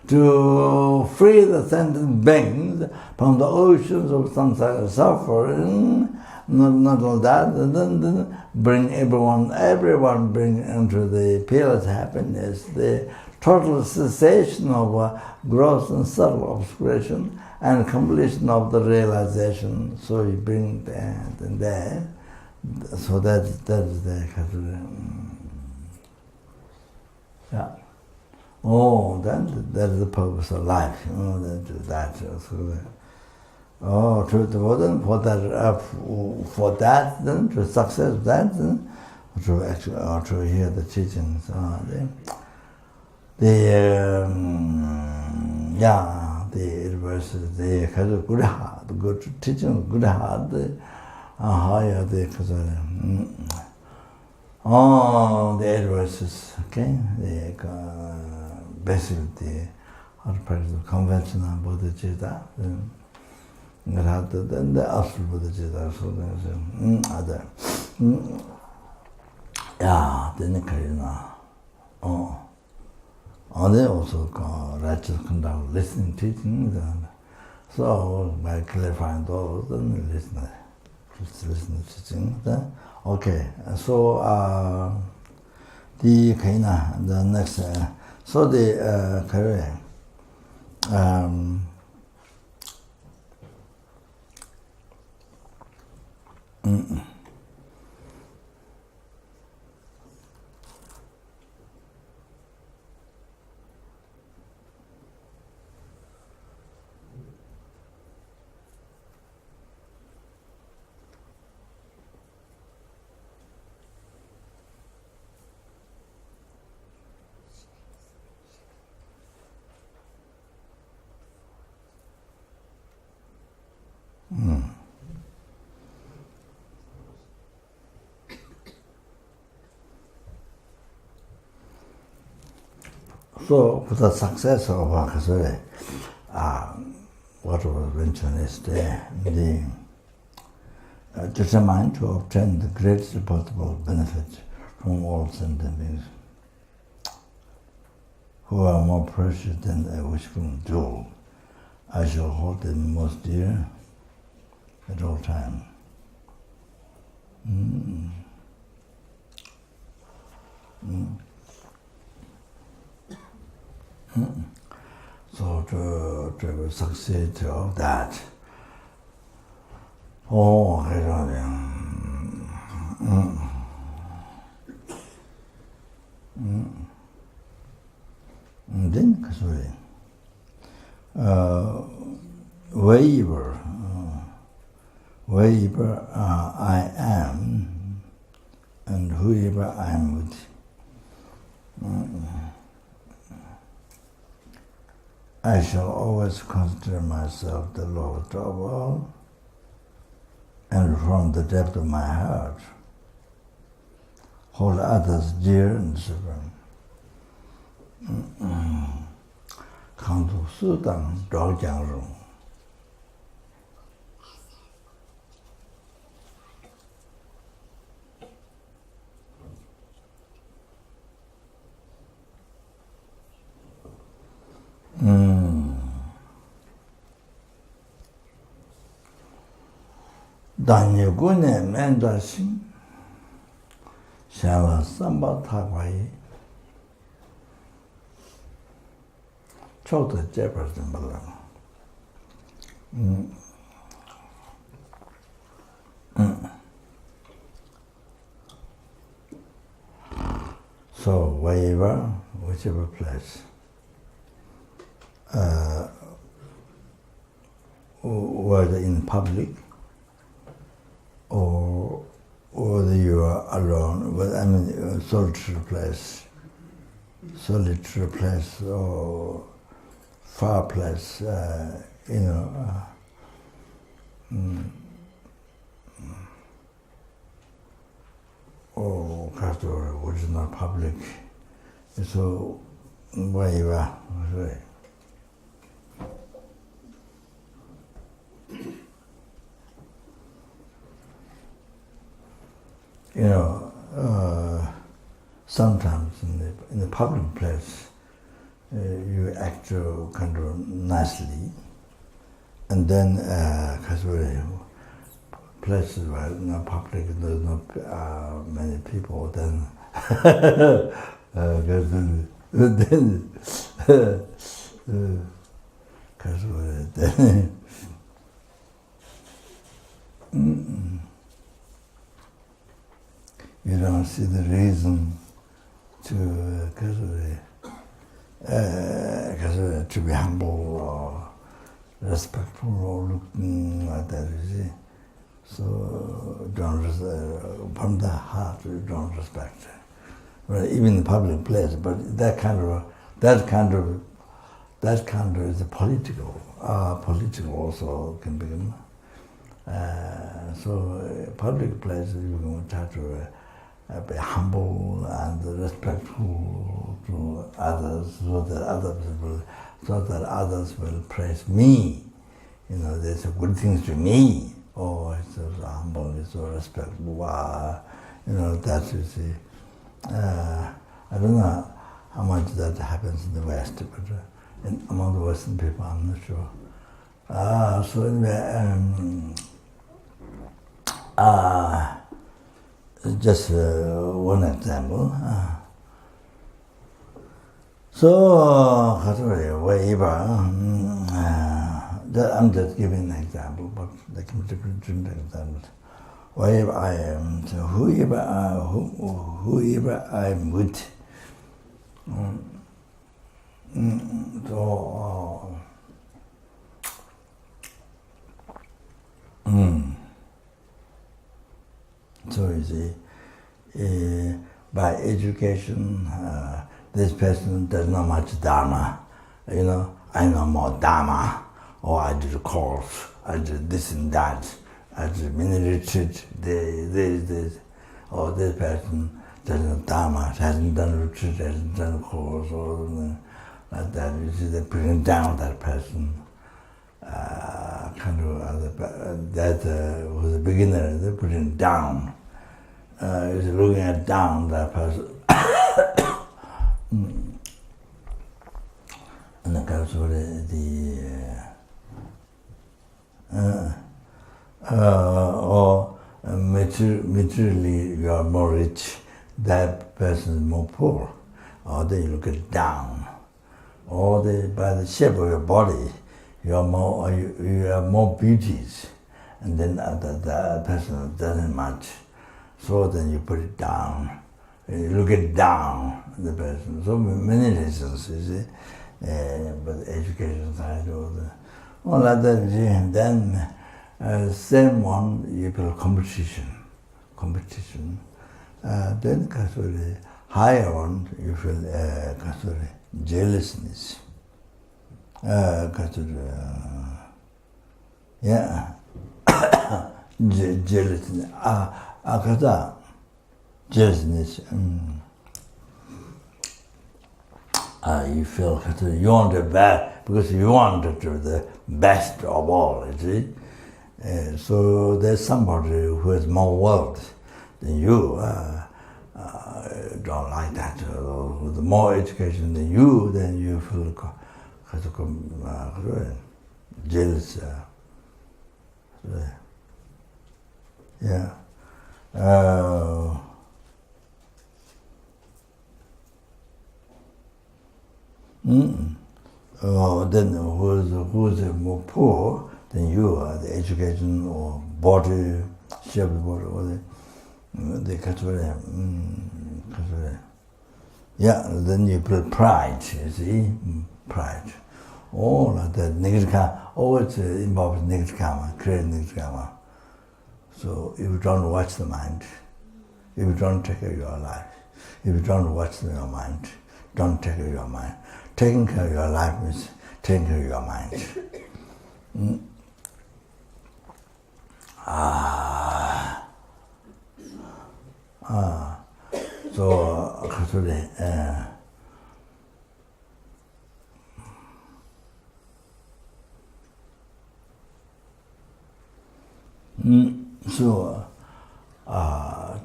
to free the sentient beings from the oceans of samsara suffering, not all that, and then bring everyone bring into the peerless happiness, the total cessation of gross and subtle obscuration, and completion of the realization. So you bring that and there. So that is the yeah. Oh, that is the purpose of life. For that, then to success that, then to actually to hear the teachings. The verses, the good heart, the good teaching, good heart, the verses, okay, basically how to practice conventional bodhichitta, then the astral bodhichitta, so other. Then Karina. They also righteous conduct, listening, teaching. So by clarifying those, then listen teaching. Okay, so the next, so the career. So for the success of Akasura, what was mentioned is the determined to obtain the greatest possible benefit from all sentient beings who are more precious than a wishful jewel. I shall hold them most dear at all times. So to succeed of that, then wherever I am and whoever I am with, I shall always consider myself the lowest of all, and from the depth of my heart, hold others dear and supreme. 강도 수당 저장로. 단유군의 멘다심 샤라 삼바타과이 초도 제버든 말라. So wherever, whichever place, whether in public or whether you are alone, but I mean solitary place or far place, or castle which is not public. So wherever, right. Sometimes in the public place, you act kind of nicely, and then places where not public, there's not many people, then you don't see the reason to be humble or respectful or looking like that, you see. So from the heart you don't respect. Well, even in the public place, but that kind of is a political also can become. So public places you can try to be humble and respectful to others, so that others will praise me. They say good things to me. Oh, it's so humble, it's so respectful. Wow. That you see. I don't know how much that happens in the West, but among the Western people, I'm not sure. So anyway, just one example. So, wherever, I'm just giving an example, but there can be different examples. Wherever I am, so whoever I am with, so you see, by education, this person does not much dharma. I know more dharma, or I did a course, I did this and that, I did mini retreat, this, or this person doesn't dharma, hasn't done retreat, hasn't done course, or like that. You see, they bring down that person, kind of that was a beginner. They put him down. He's looking at down that person. And the kind of or materially you are more rich, that person is more poor. Or then you look at down. Or by the shape of your body, you have more beauties. And then the person doesn't much. So then you put it down. You look at down the person. So many reasons, you see. But the education side all like that. Then same one you put competition. Then the higher one you feel jealousness. Jealousness. Jealousness. You feel you want the best because you want to do the best of all, you see. So there's somebody who has more wealth than you, don't like that, with more education than you, then you feel jealous. Yeah. Then who's more poor than you are, the education or body, shape of the body, or the yeah, then you put pride, you see, pride. All of that negative karma, always involves negative karma, create negative karma. So if you don't watch the mind, if you don't take care of your life, if you don't watch your mind, don't take care of your mind. Taking care of your life means taking care of your mind. So actually,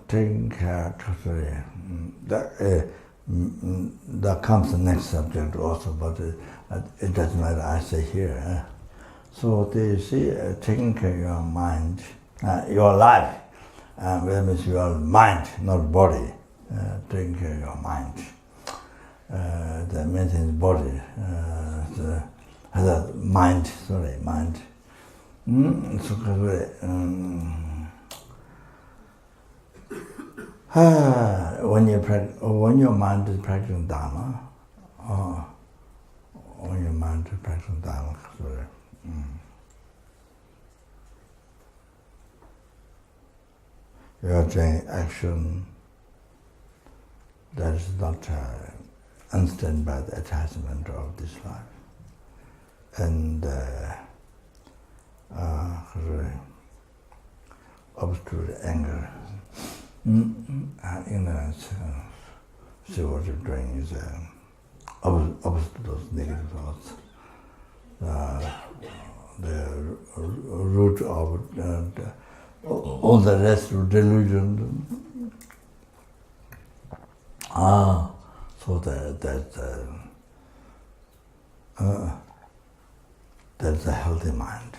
taking care actually, that comes the next subject also, but it doesn't matter, I say here. So they see taking care of your mind, your life, that means your mind, not body, taking care of your mind. That maintains body, mind. When your mind is practicing dharma, when your mind is practicing dharma, you are doing action that is not unstained by the attachment of this life, and obscure anger. Ignorance, see what you're doing is opposite to those negative thoughts. The root of all the rest of delusion. So that's a healthy mind.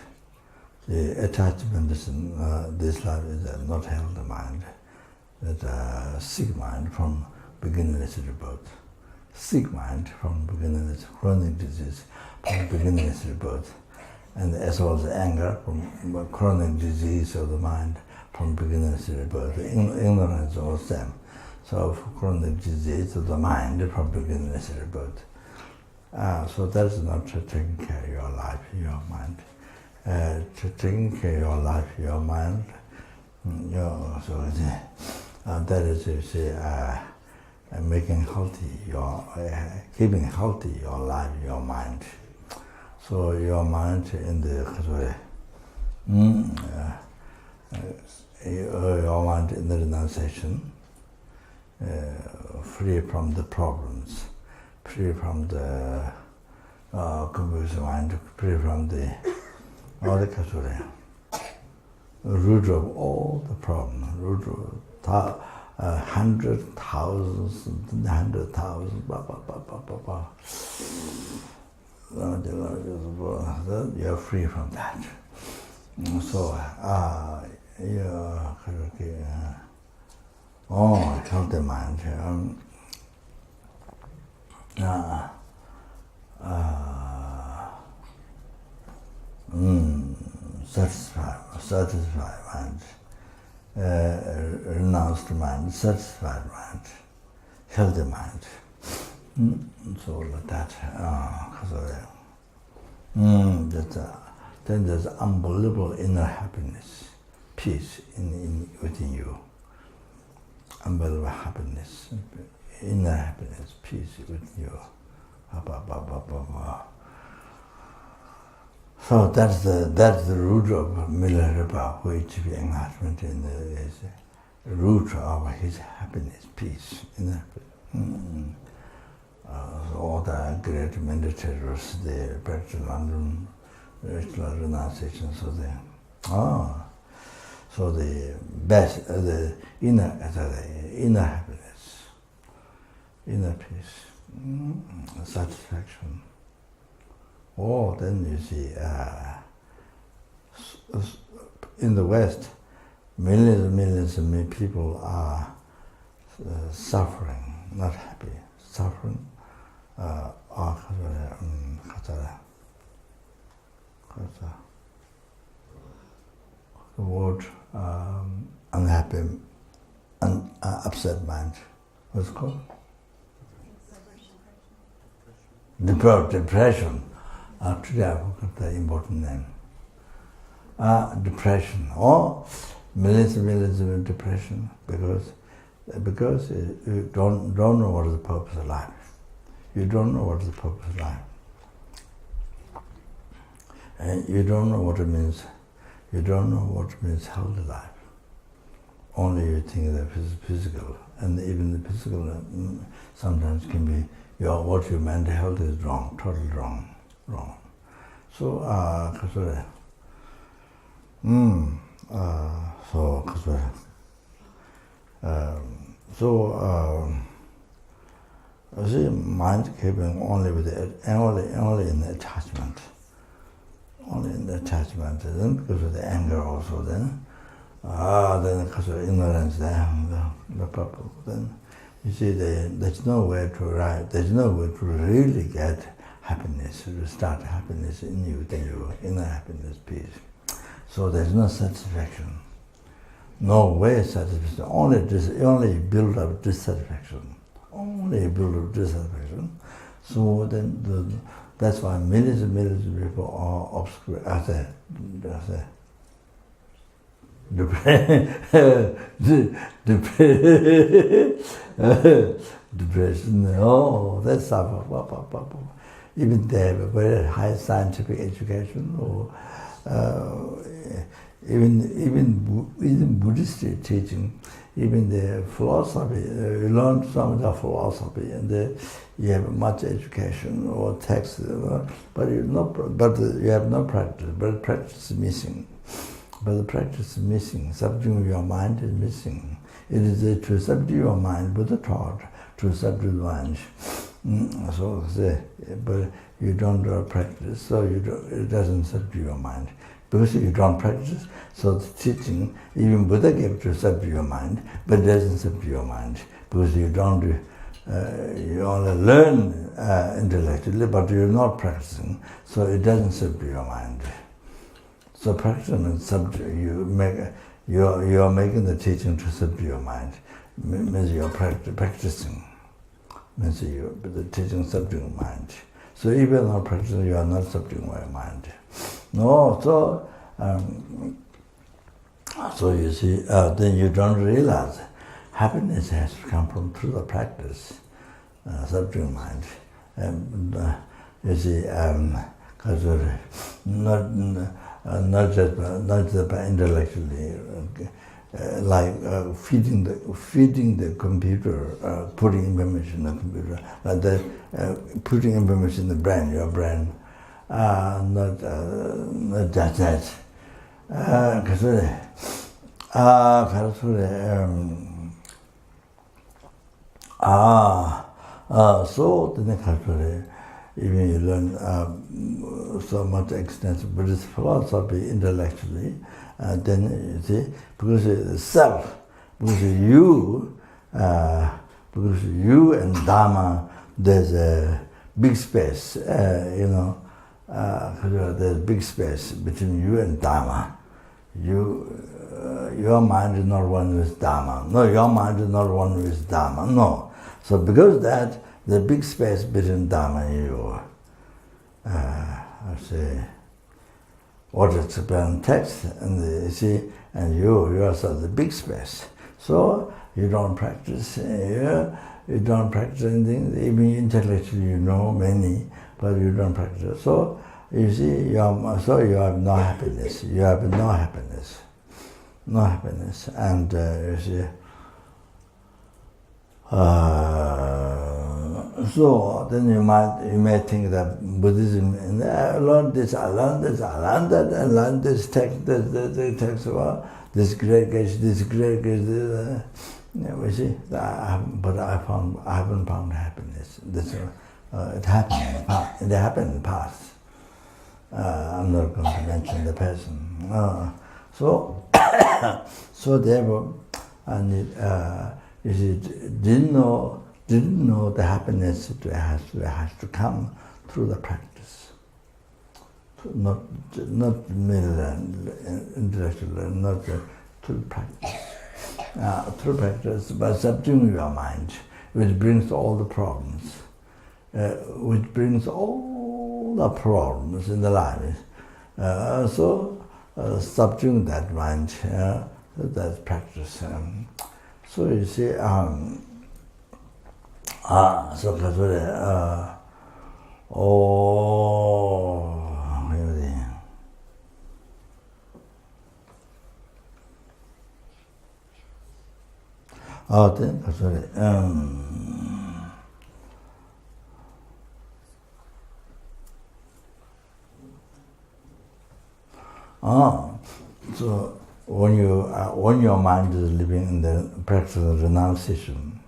The attachment in this life is not a healthy mind. That's a sick mind from beginningless rebirth. Sick mind from beginningless chronic disease from beginningless rebirth. And as well as anger from chronic disease of the mind from beginningless rebirth. Ignorance is all the same. So chronic disease of the mind from beginningless rebirth. So that's not taking care of your life, your mind. Taking care of your life, your mind. That is to say, making healthy keeping healthy your life, your mind. So your mind in the your mind in the renunciation, free from the problems, free from the confused mind, free from the all the kasure. Root of all the problems, root of 100,000, 100,000, you're free from that. So, help the mind. Satisfied mind, renounced mind, satisfied mind, healthy mind. So like that. Then there's unbelievable inner happiness, peace within you. Unbelievable happiness, inner happiness, peace within you. So that's the root of Milarepa, which the enlightenment is the root of his happiness, peace. All the great meditators, they practice London renunciation, so the best, the inner happiness, inner peace, satisfaction. Then you see, in the West, millions and millions of people are suffering, not happy, suffering, the word unhappy, upset mind. What's it called? Depression. Today I forgot the important name. Depression, or millions and millions of depression, because you don't know what is the purpose of life. You don't know what is the purpose of life. And you don't know what it means. You don't know what it means healthy life. Only you think that physical, and even the physical sometimes can be what you meant healthy is wrong, totally wrong. So, see, mind keeping only with only in the attachment, then because of the anger also, then because of ignorance, then the purpose, then you see there's no way to arrive, there's no way to really get happiness, to start happiness in you, inner happiness, peace. So there's no satisfaction, no way satisfaction, only build up dissatisfaction, So then that's why millions and millions of people are obscure, depression, that's even they have a very high scientific education, or even Buddhist teaching, even the philosophy, you learn some of the philosophy, and you have much education or text, but you have no practice. But practice is missing. Subduing your mind is missing. It is to subdue your mind, Buddha taught to subdue the mind. But you don't practice, so it doesn't subdue your mind. Because you don't practice, so the teaching, even Buddha gave to subdue your mind, but it doesn't subdue your mind. Because you don't you only learn intellectually, but you're not practicing, so it doesn't subdue your mind. So practicing and subdue, you're making the teaching to subdue your mind. Means you're practicing. Means the teaching subduing mind. So even though practicing, you are not subduing your mind. No, so you see, then you don't realize happiness has to come from through the practice, subduing mind. You see, because not just by intellectually, like feeding the computer, putting information in the computer, like that, putting information in the brain, your brain not just that. So then even you learn so much extensive Buddhist philosophy intellectually, then you see, because it's self, because you and Dharma, there's a big space, there's big space between you and Dharma. Your mind is not one with Dharma. No, your mind is not one with Dharma. No. So because that, the big space between Dharma and you, I say, what is the text, and you see, and you yourself, the big space. So you don't practice, you don't practice anything, even intellectually you know many, but you don't practice. So you see, so you have no happiness. You have no happiness. No happiness. And you see, so then you may think that Buddhism, I learned this, I learned that, I learned this text, this text about this great case, this. We see, but I haven't found happiness. It happened in the past. I'm not going to mention the person. So therefore, I need. You see, didn't know the happiness has to come through the practice, not merely intellectually, not through practice. Through practice, by subduing your mind, which brings all the problems, in the life. So subduing that mind, that's practice. So you see, so when your mind is living in the practice of renunciation,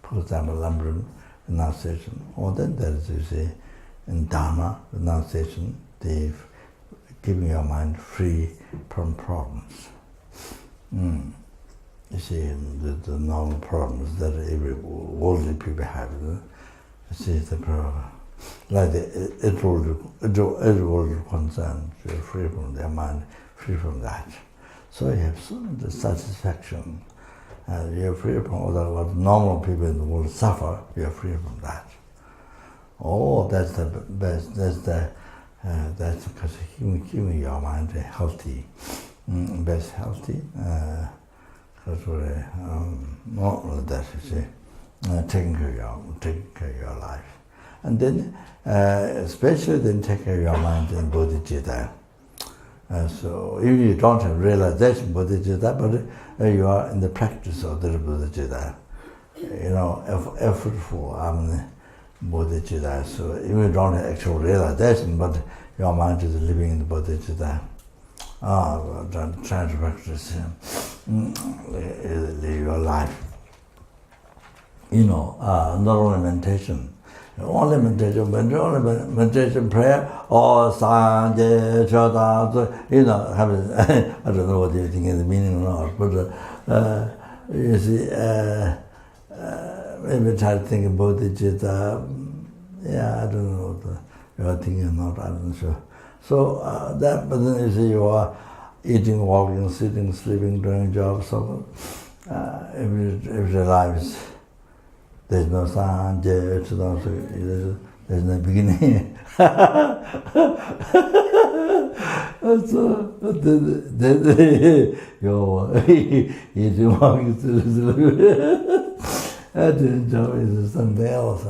for example, renunciation, or then there is, you see, in Dharma, renunciation, the giving your mind free from problems. You see, the normal problems that every worldly people have. You see, the problem, like it will concern, you're free from their mind, free from that. So you have so much satisfaction. You're free from all that what normal people in the world suffer, you're free from that. Oh, that's the best, that's because keeping your mind healthy, best healthy, not only that, you see, taking care of your life. And then, especially then take care of your mind in bodhichitta. So if you don't have realization bodhichitta, but you are in the practice of the bodhichitta, effortful bodhichitta. So if you don't have actual realization, but your mind is living in the bodhichitta, trying to practice your life. Not only meditation. Only meditation, prayer, or sanje, chada, I don't know what you think is the meaning or not, but you see, maybe try to think about bodhichitta. I don't know what you are thinking or not, I'm not sure. So but then you see, you are eating, walking, sitting, sleeping, doing jobs, so every life is. There's no sanje, there's no beginning. So then you're eating, walking, sleeping. Doing job is something else.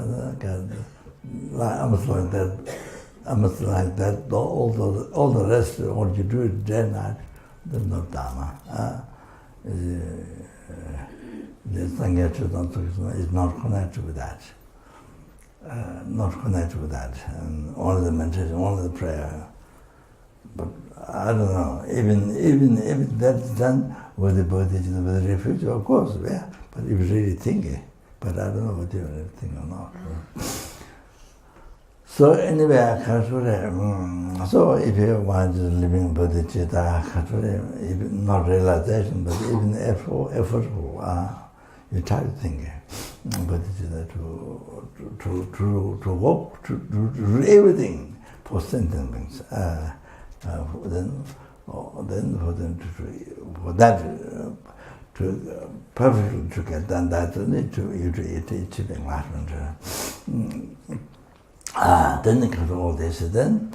Almost like that. All the rest of what you do day and night, there's no dharma. The Sangha is not connected with that. not connected with that, and only the meditation, only the prayer. But I don't know, even if that's done with the bodhichitta, with the refuge, of course, yeah, but if you really think it, but I don't know whether you really think or not. So anyway, so if you want to live in bodhichitta, even not realization, but even effortful, you try to think bodhichitta to work, to do everything for sentient beings. Then for them for that to perfectly to get done, that need to achieve enlightenment. Then they can all this. Then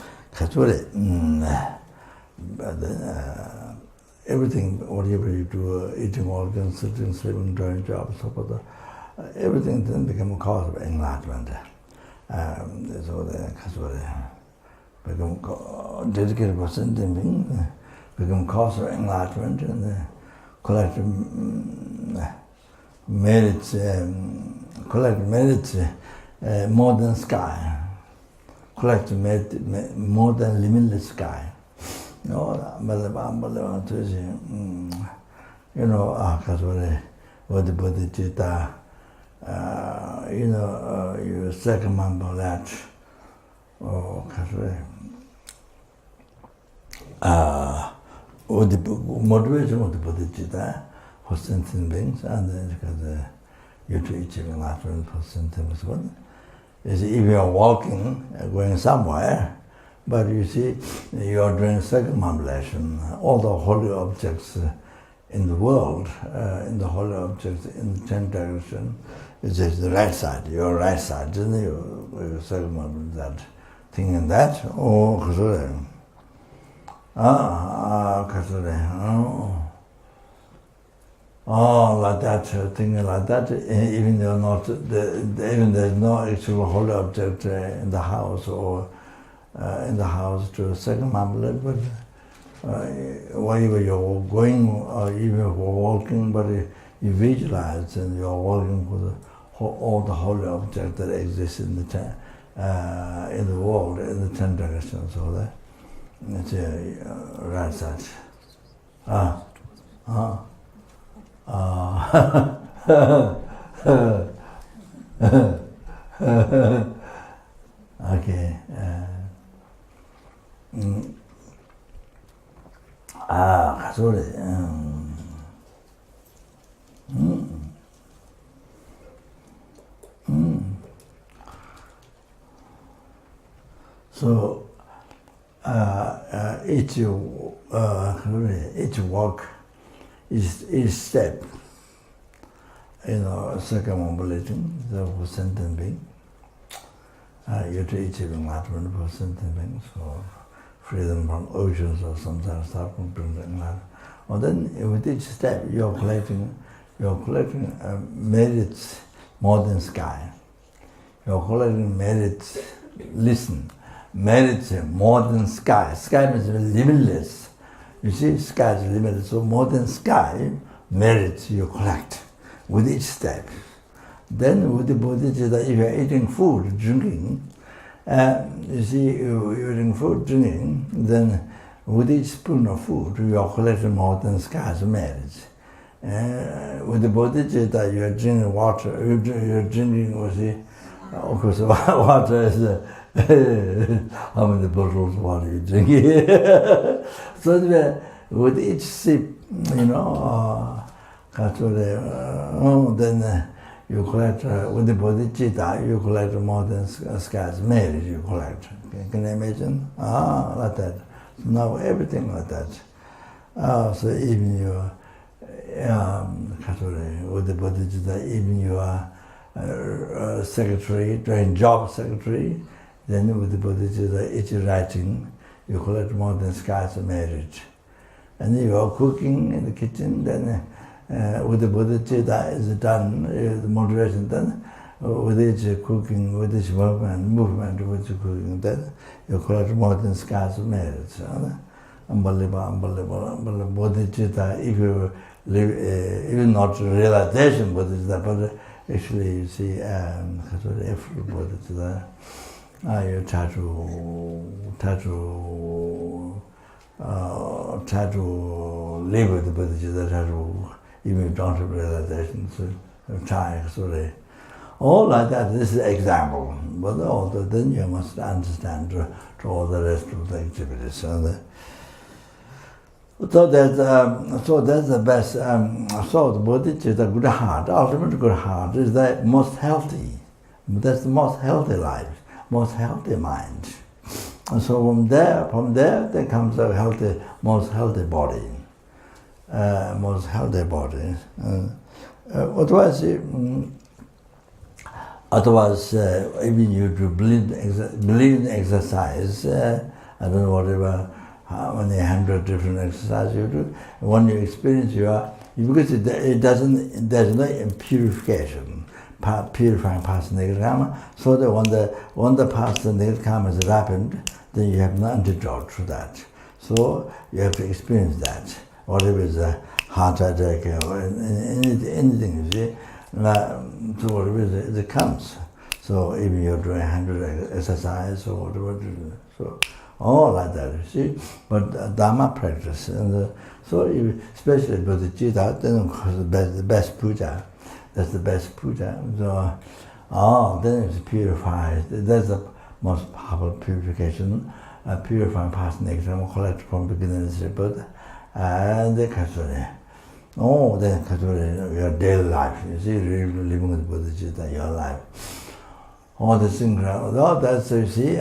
everything, whatever you do, eating organs, sitting, sleeping, doing jobs, everything then become a cause of enlightenment. So they become dedicated for sentient beings, become cause of enlightenment, and collect merits, more than sky, collect merit more than limitless sky. You know, what the bodhichitta, you second member that. The motivation of the bodhichitta for sentient beings, and then because you to achieving enlightenment for sentient beings. Is if you are walking, going somewhere, but you see you are doing circumambulation, all the holy objects in the world, in the holy objects in the 10 direction, is just the right side, your right side, and you circumambulate that. Thinking that, like that, thinking like that, even though not, even there's no actual holy object in the house or in the house to circumambulate, but wherever you're going or even if you're walking, but you visualize and you're walking with all the holy objects that exist in the world, in the 10 directions, so that it's a right side. Okay. Sorry. So each walk is step, circumambulating the sentient being. You to achieve enlightenment for sentient beings, for freedom from oceans or samsara suffering, enlightenment. Or then with each step you're collecting merits more than sky. You're collecting merits. Listen, merits more than sky. Sky means limitless. You see, sky is limitless. So more than sky, merits you collect with each step. Then with the bodhichitta, if you're eating food, drinking, you see, you're eating food, drinking, then with each spoon of food, you're collecting more than sky's merits. With the bodhichitta, you're drinking water, you're drinking, you see, of course, water is how many bottles of water you drink. So with each sip, then you collect, with the bodhichitta, you collect more than sky's merit, you collect. Can you imagine? Like that. So now everything like that. So even you, with the bodhichitta, even you are secretary, doing job secretary, then with the bodhichitta, each writing, you collect more than sky's merit. And if you are cooking in the kitchen, then with the bodhichitta is done, the motivation done, with each cooking, with each movement with the cooking, then you collect more than sky's merit. Unbelievable. Bodhichitta, if you live, even not realization bodhichitta, but Actually, you see, every bodhichitta, you try to live with the bodhichitta, try to even don't have realization, so try, sorry. All like that, this is an example. But also, then you must understand to all the rest of the activities. So that's the best. So the bodhichitta, good heart, ultimate good heart, is the most healthy. That's the most healthy life, most healthy mind. And so from there, there comes a healthy, most healthy body, most healthy body. Otherwise, even you do believe exercise. I don't know whatever. How many 100 different exercises you do. When you experience because it doesn't, there's no purification, purifying past negative karma. So that when the past negative karma is rapid, then you have no antidote to that. So you have to experience that. Whatever is a heart attack or anything, you see, so whatever it comes. So even you're doing 100 exercise or whatever, so. All like that, you see. But dharma practice, and so especially bodhichitta, then of course the best puja. That's the best puja. So, then it's purified. That's the most powerful purification, purifying past negative, collect from beginner's Buddha, and the kasuri. Then kasuri, your daily life. You see, living with bodhichitta, your life. All the things, all that, so you see,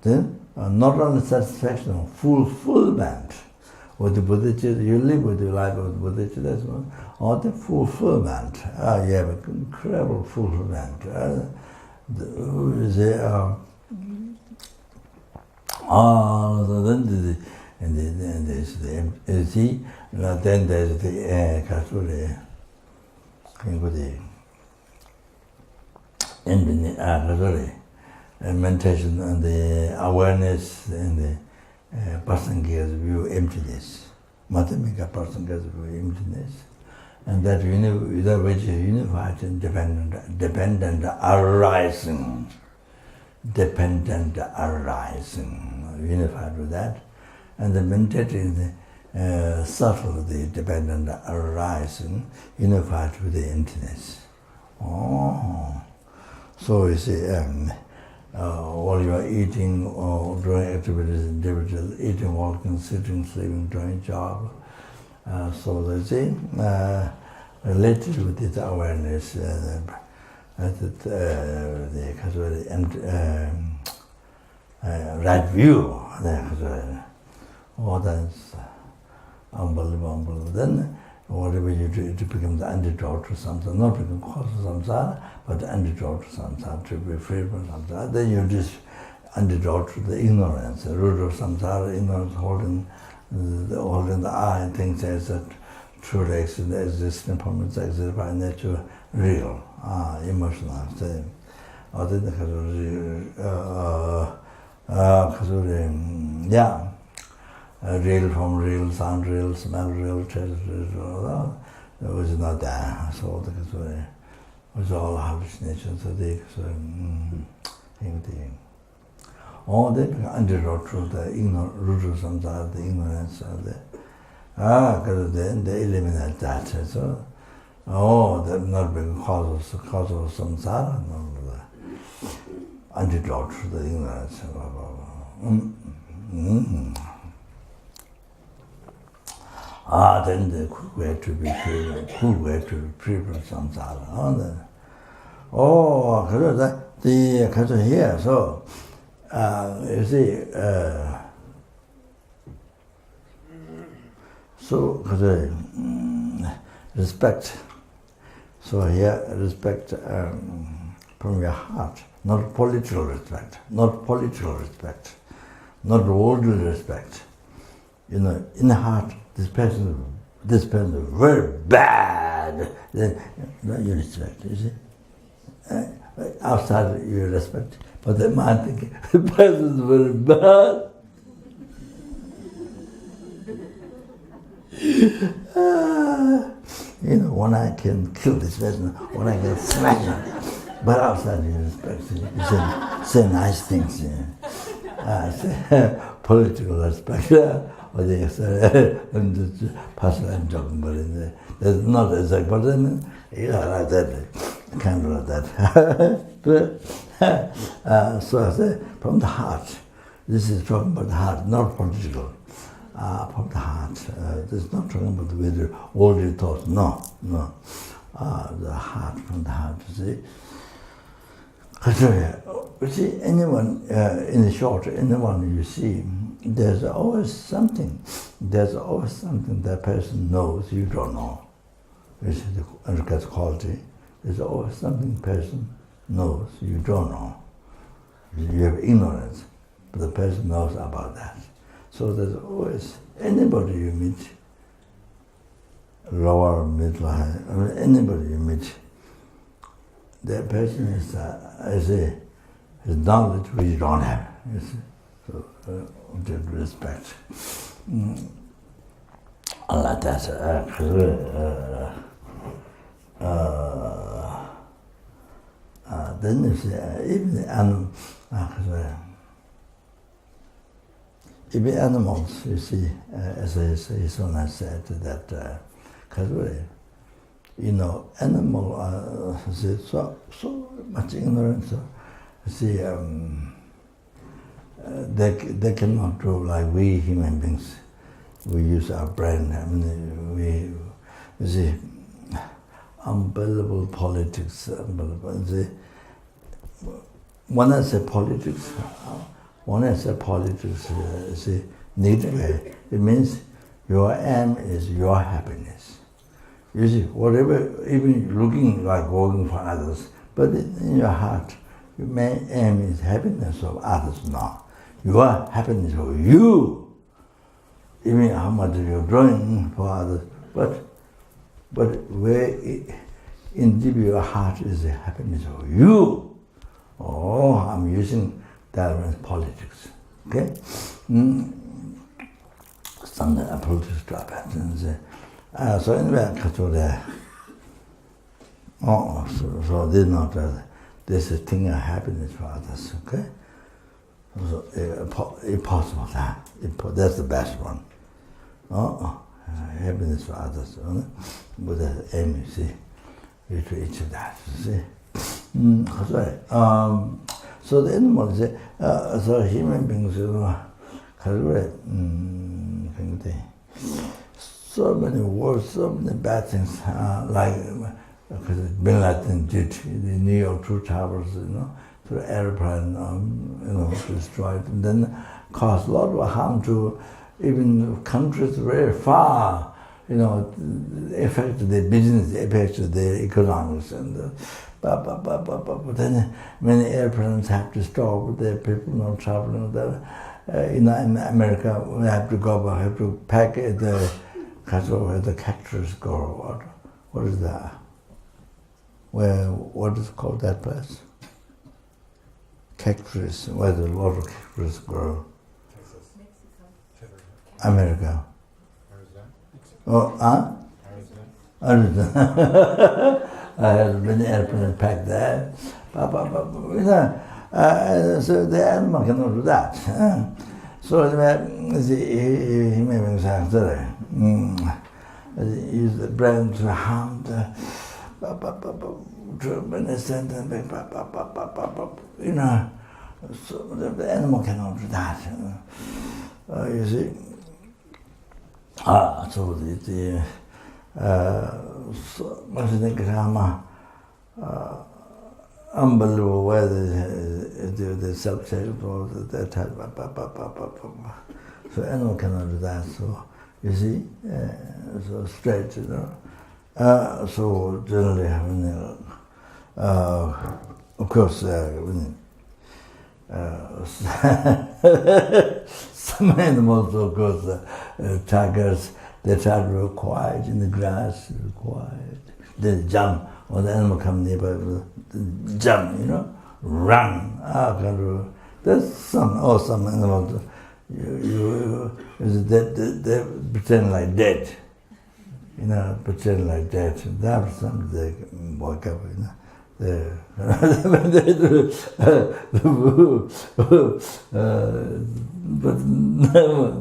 then not only satisfaction, fulfillment with the bodhichitta, you live with the life of the bodhichitta, all the fulfillment, you have an incredible fulfillment. Then there's the see, then there's the meditation and the awareness and the person gets view emptiness. Mathemika person gets view emptiness, and that without which is unified and dependent arising, unified with that. And the meditating subtle, the dependent arising, unified with the emptiness. So you see, while you are eating or doing activities individual, eating, walking, sitting, sleeping, doing job, so they see, related with this awareness, right view, that's unbelievable. Then whatever you do, it becomes the antidote to samsara, not become cause of samsara, but the antidote to samsara, to be free from samsara. Then you just antidote to the ignorance, the root of samsara, ignorance holding the I and things as that truth exists, permanence exists by nature, real, emotional, same. Or then real from real, sound real, smell real, taste real, it was not there. So it was all hallucinations. So they antidote to the root of samsara, the ignorance of the because then they eliminate that. So that not being cause of samsara, no, the antidote to the ignorance. Then the quick way to be free from samsara. Because here, so you see, respect. So here, respect from your heart, not political respect, not worldly respect. In the heart, this person is very bad. Then you respect, you see. Outside you respect, but the mind thinking the person is very bad. One eye can kill this person, one eye can smash him. But outside you respect, you say nice things. Political respect, or they say, personal and joking, but there's not exact, but then, like that, kind of like that. So I say, from the heart. This is talking about the heart, not political. From the heart. This is not talking about with all your thoughts. No. The heart, from the heart. You see, anyone in the short, anyone you see, there's always something. There's always something that person knows you don't know. This is the quality. There's always something person knows you don't know. You have ignorance, but the person knows about that. So there's always anybody you meet, lower, middle, high, anybody you meet, that person is knowledge which you don't have. You see? So with respect. Like that. Then you see, even the even animals, you see, as Isona said, that animal so much ignorance. See, they cannot do like we human beings. We use our brain. I mean, you see, unbelievable politics. Unbelievable. See, when I say politics, see, negatively, it means your aim is your happiness. You see, whatever, even looking like working for others, but in your heart, your main aim is happiness of others. No, your happiness of you. Even how much you're doing for others, but where in deep your heart is the happiness of you. Oh, I'm using that as politics. Okay? Something a politics drop at and say, so anyway, so they not this is thing of happiness for others, okay? So impossible that. That's the best one. Happiness for others. With the aim, you see, you to each of that, you see. Sorry. So the animals, so human beings, so many wars, so many bad things, like Bin Laden did, the New York Two Towers, through airplane, destroyed, and then caused a lot of harm to even countries very far, affected their business, affected their economics, and but then many airplanes have to stop, the people not traveling there. In America, we have to go back, have to pack at the cactus grow. What is that? What is called that place? Cactus, where the lot of cactus grow. America. Arizona. I had many airplanes packed there. So the animal cannot do that. So the human beings have to use the brain to harm the so the animal cannot do that. You see. So the dharma, unbelievable way the self-check or that type. So animal cannot do that. So you see, so straight, so generally, of course, some animals, of course, tigers, they try to be quiet in the grass, quiet. They jump, or the animal come nearby, jump, run. There's some animals, they pretend like dead. pretend like that. That some they wake up, but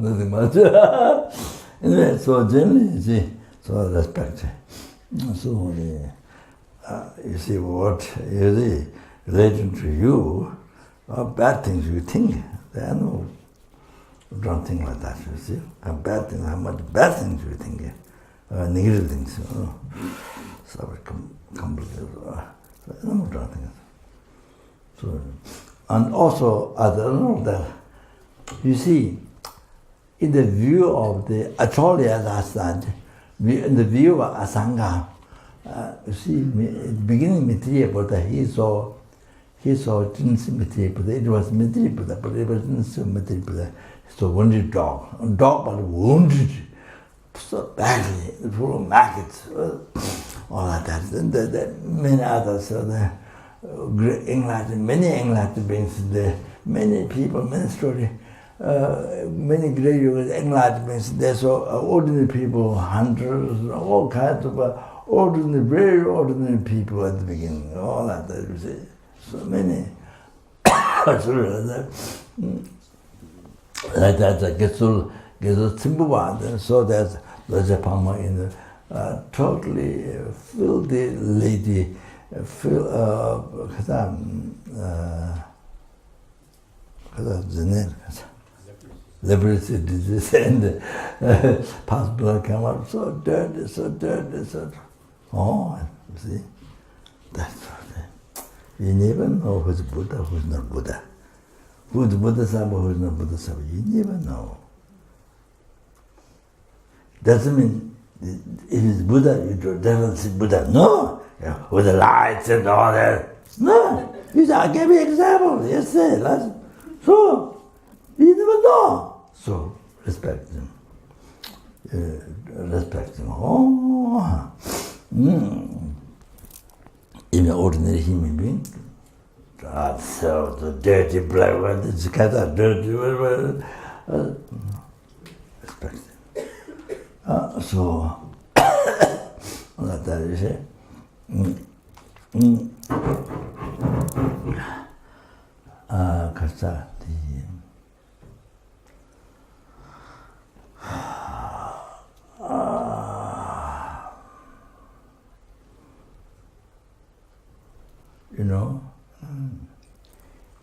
nothing much. Anyway, so generally, you see, so respect. So you see what you see relating to you, bad things you think. There are no, don't think like that. You see, bad things. How much bad things you think, negative things. So complicated. No, don't think. So, and also, I don't know that. You see, in the view of the Acholi, as I said, in the view of Asanga, you see, at the beginning, Maitreya Buddha, he saw didn't see Maitreya Buddha. It was Maitreya Buddha, but it wasn't so Maitreya Buddha. He saw wounded dog. A dog was wounded so badly, full of maggots, all like that. And many others, many enlightened beings there, many people, many stories. Many great enlightened beings. There's ordinary people, hunters, all kinds of ordinary, very ordinary people at the beginning. All that you see. So many. Like that, Getsul Timbuwa. So there's a Pama in a totally filthy lady. Leprosy disease and past blood come out so dirty, so. Oh, you see, that's right. You never know who's Buddha, who's not Buddha. Who's Buddha Saba, who's not Buddha Saba. You never know. Doesn't mean if it's Buddha, you don't see Buddha. No, with the lights and all that. No, you say, I'll give you an example. Yes, sir. So, you never know. So, respect them. Respect them. Oh, even ordinary human being. God, so the dirty black one, it's kind of dirty. Respect them. So, like that, you say.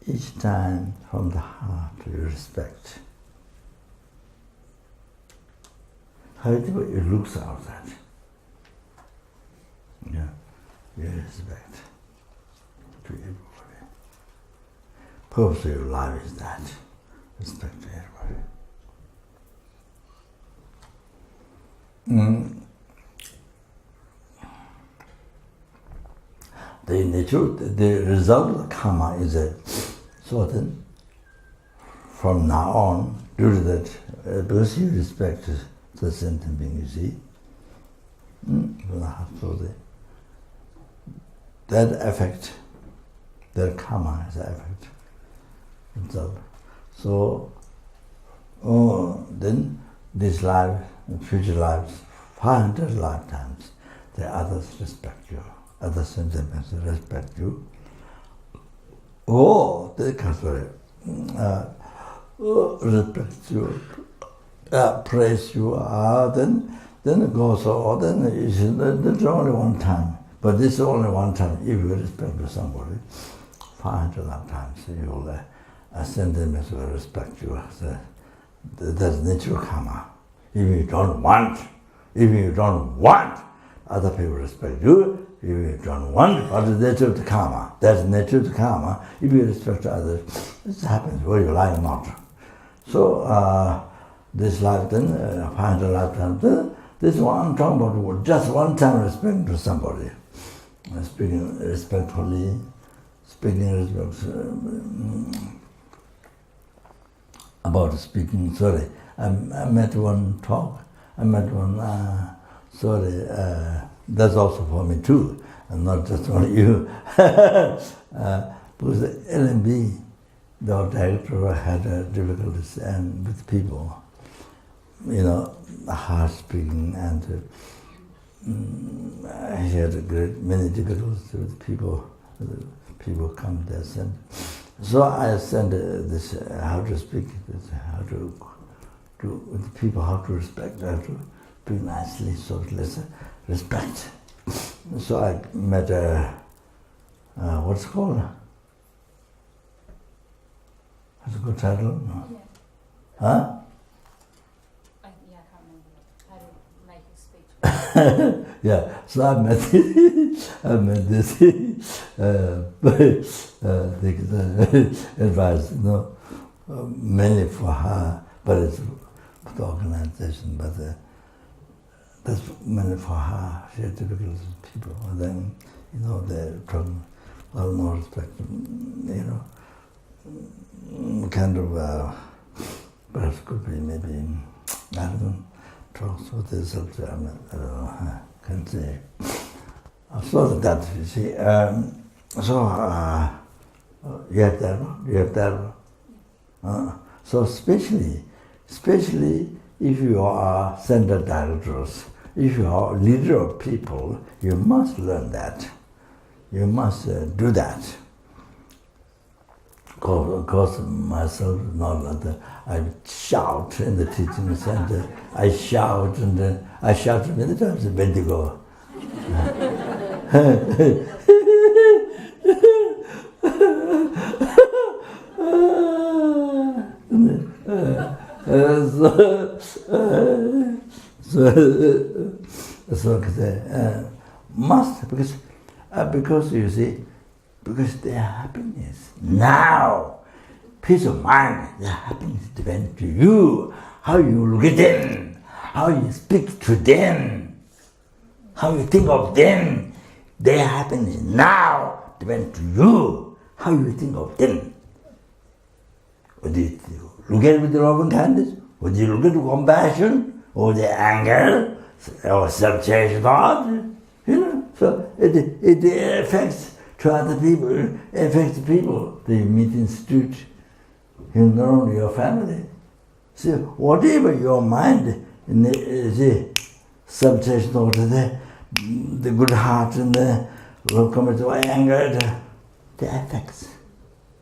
Each time from the heart you respect. However it looks outside. Yeah, you respect to everybody. Purpose of your life is that. Respect to everybody. The nature, the result of the karma is a certain. From now on, due to that, because you respect the sentient being, you see, that effect, that karma is the effect itself. So, then this life, future lives, 500 lifetimes, the others respect you. Other sentiments respect you. Oh, they can respect you, praise you. Then it goes on. Then it's only one time. But this is only one time. If you respect somebody, 500 times you'll sentiments will respect you. That's natural karma. If you don't want, other people respect you. If you don't want, but the nature of the karma. That's the nature of the karma. If you respect others, this happens whether you like or not. So this life then, 500 lifetimes, this one I'm talking about just one time respect to somebody. Speaking respectfully, about speaking, sorry. I met one talk, that's also for me too, and not just only you. Because the LMB, the director had difficulties and with people, hard speaking, and I had many difficulties with people. People come there send. So I send this how to speak, this, how to do with people, how to respect, how to speak nicely, so let's respect. So I met what's it called? What's a good title? No. Yeah. Huh? I can't remember how to make a speech. Yeah, so I met this advice, mainly for her, but it's for the organization, but that's mainly for her. She had difficulties with people, and then, they're from more respect, kind of, perhaps could be maybe, I don't know, talks with the subject, I don't know, I can't say. So that, you see, you have that. So especially if you are center directors, if you are leader of people, you must learn that. You must do that. Of course, myself, not like that. I shout in the teaching center. I shout many times in Bendigo. Must, because you see, because their happiness now, peace of mind, their happiness depends to you, how you look at them, how you speak to them, how you think of them. Their happiness now depends to you, how you think of them. Whether you look at it with love and kindness, whether you look at it with compassion, or the anger, or self-changed thought, so it affects to other people, it affects the people that you meet in the street, not only your family. So whatever your mind, subject or the good heart and the anger, the affects.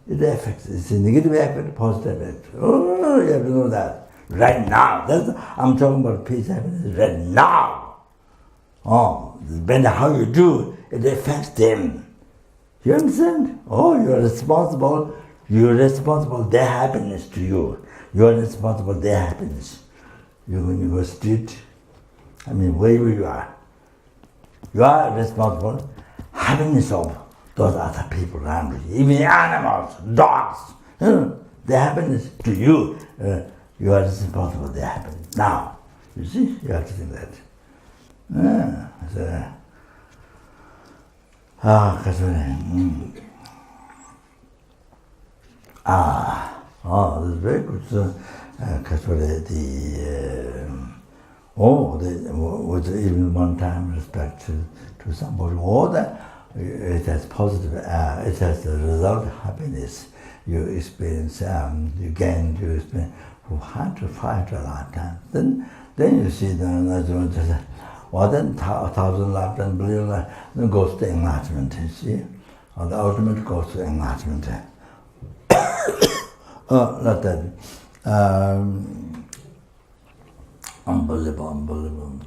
It affects. It's a negative effect, positive effect. Oh, you have to know that. Right now. I'm talking about peace, happiness, right now. Oh, depending on how you do, it affects them. You understand? Oh, you're responsible. Their happiness to you. You're responsible their happiness. When you go street, wherever you are responsible happiness of those other people around you. Even animals, dogs, their happiness to you. You are responsible their happiness. Now, you see, you have to think that. This is very good. So, with even one time respect to somebody, all that, it has positive, it has the result of happiness. You experience, you gain, you experience, who had to fight a lifetime. Then you see then 1,000 lifetime, billion lifetime, then goes to enlightenment, you see? Or the ultimate goes to enlightenment. Not that. Unbelievable.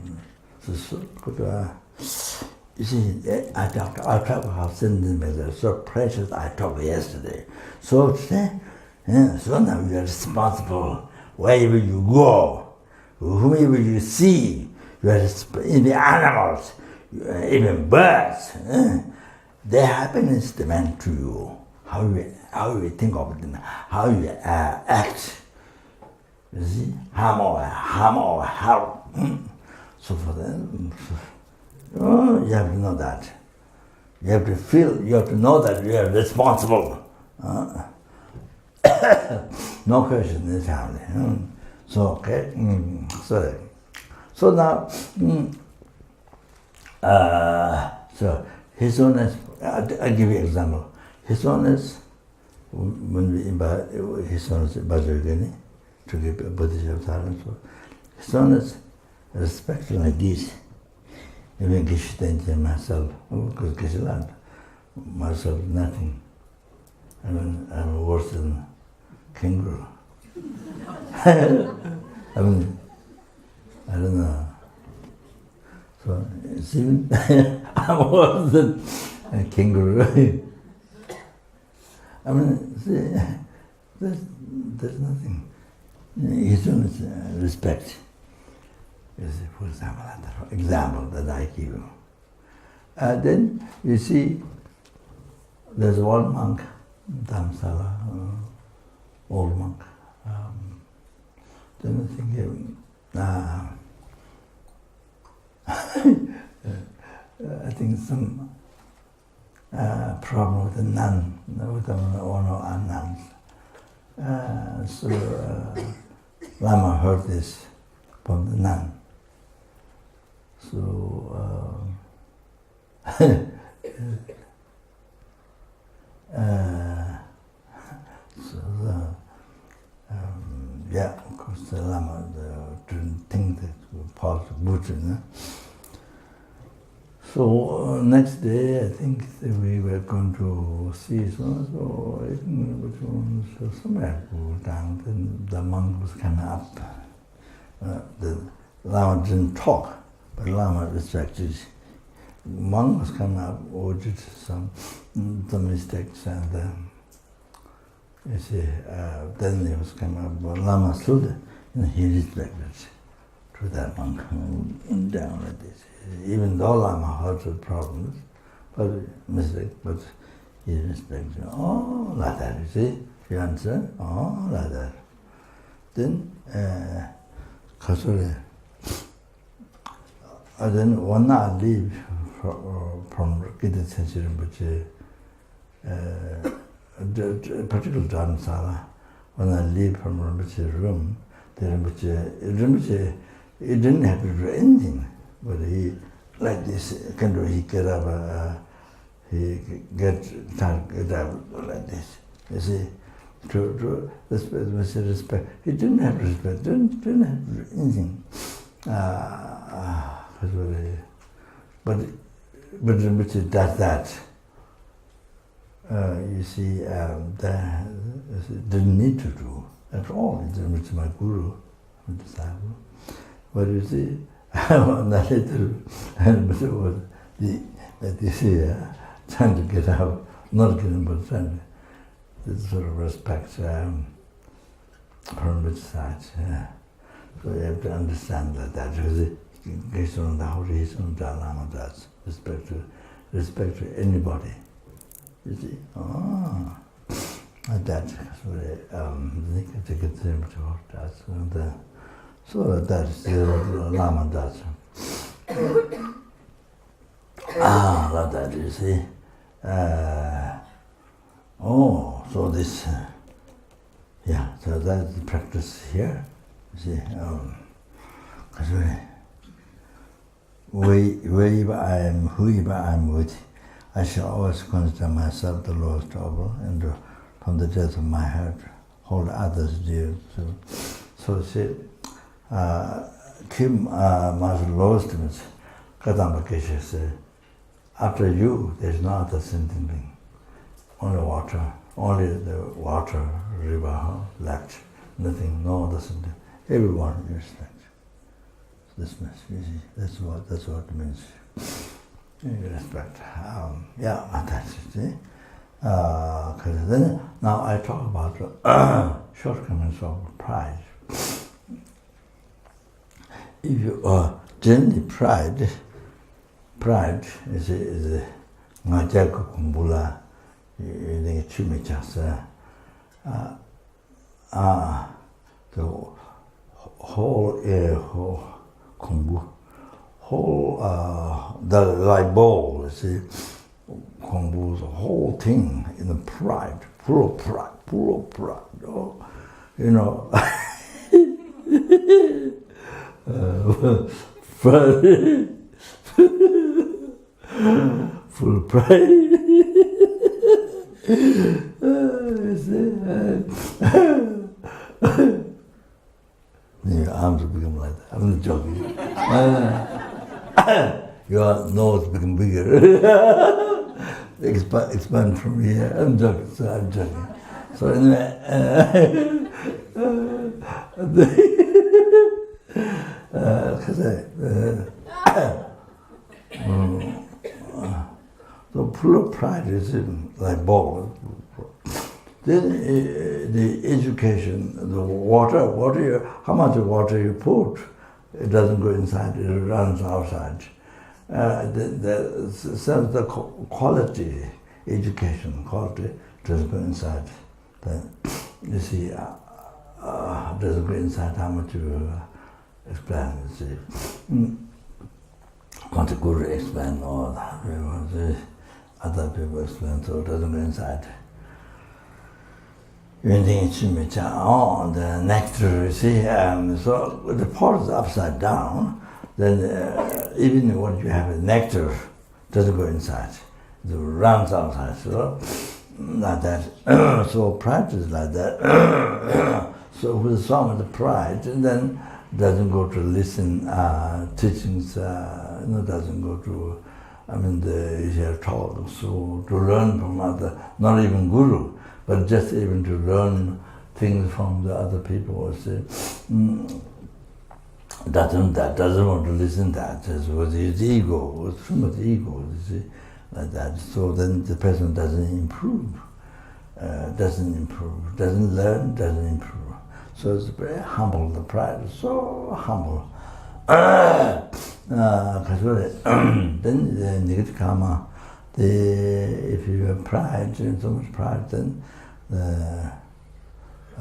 So good. You see, I talk about how sentimental, so precious. I talked yesterday. So today, so now you are responsible wherever you go, whomever you see. You are in the animals, even birds. Their happiness depends to you. How you think of them, how you act. You see, harm or help. So for them, you have to know that. You have to feel, you have to know that you are responsible. No question in this family. So, okay, sorry. So now, so His Holiness, I'll give you an example. His Holiness, when we invite His Holiness Bajragini to give bodhichitta, so His Holiness respect like this. even Geshe myself, because Geshe myself nothing. I mean, I'm worse than kangaroo. I mean, I don't know. So, see, I'm worse than a kangaroo. I mean, see, there's nothing. It's only respect. For example that I give you. Then you see, there's one monk, Dhammasala, old monk. Then I think, I think some problem with the nun, with one of our nuns. So Lama heard this from the nun. So yeah, of course the Lama didn't think that was part of Buddha. So next day, I think we were going to see so somewhere down. Then the monk was coming up. The Lama didn't talk, but Lama respected. Monk was coming up, ordered some mistakes, and you see, then he was coming up. But Lama stood, and he respected to that monk down like this. Even though Lama heard the problems, but mistake, but he respected. Oh, like that, you see, you understand? Oh, like that. Then, then one night leave from Gita Sensei Rinpoche, particular Dharmasala. When I leave from Rinpoche's room, the Rinpoche, he didn't have to do anything, but he, like this, he get up, he get up like this. You see, to respect. He didn't have to respect, didn't have to do anything. But Rinpoche does that. You see, that didn't need to do at all. Rinpoche, my guru, my disciple. But you see, later, Rinpoche was that you see, trying to get out, not getting, but trying to. This sort of respect from which side. So you have to understand that because based on the reason Lama does respect to anybody. You see, that so that's what Lama does. Like that, you see. So this, so that's the practice here. You see, wherever I am, whoever I am with, I shall always consider myself the lowest trouble, and from the depth of my heart, hold others dear. So see, keep my lowest means, Kadamba Geshe said, after you, there is no other sentient being. Only only the water, river, lake, nothing, no other sentient. Everyone you respect. This means, you see, that's what it means. You respect. That's it. See? Because then now I talk about shortcomings of pride. If you are generally pride is ngajaku kumbula. The whole kombu, the like ball, you see, kombu, the whole thing in the pride, full of pride, you know. Full of pride. Your arms will become like that. I'm not joking. your nose become bigger. Expand from here. I'm joking. So anyway, so full of pride is like ball. Then the education, the water, how much water you put, it doesn't go inside, it runs outside. The quality, education, quality doesn't go inside. Then you see, doesn't go inside, how much you explain, you see. Want the guru explain all that, other people explain, so it doesn't go inside. The nectar, you see, so the pot is upside down, then even when you have a nectar, doesn't go inside, it runs outside, so like that. So pride is like that. So with some of the pride, and then doesn't go to listen teachings, doesn't go to, the talk, so to learn from other, not even guru, but just even to learn things from the other people. Doesn't want to listen to that. Just with his ego, with too much ego, you see, like that. So then the person doesn't improve, doesn't learn, doesn't improve. So it's very humble, the pride is so humble. Then the negative karma, if you have pride, so much pride, then the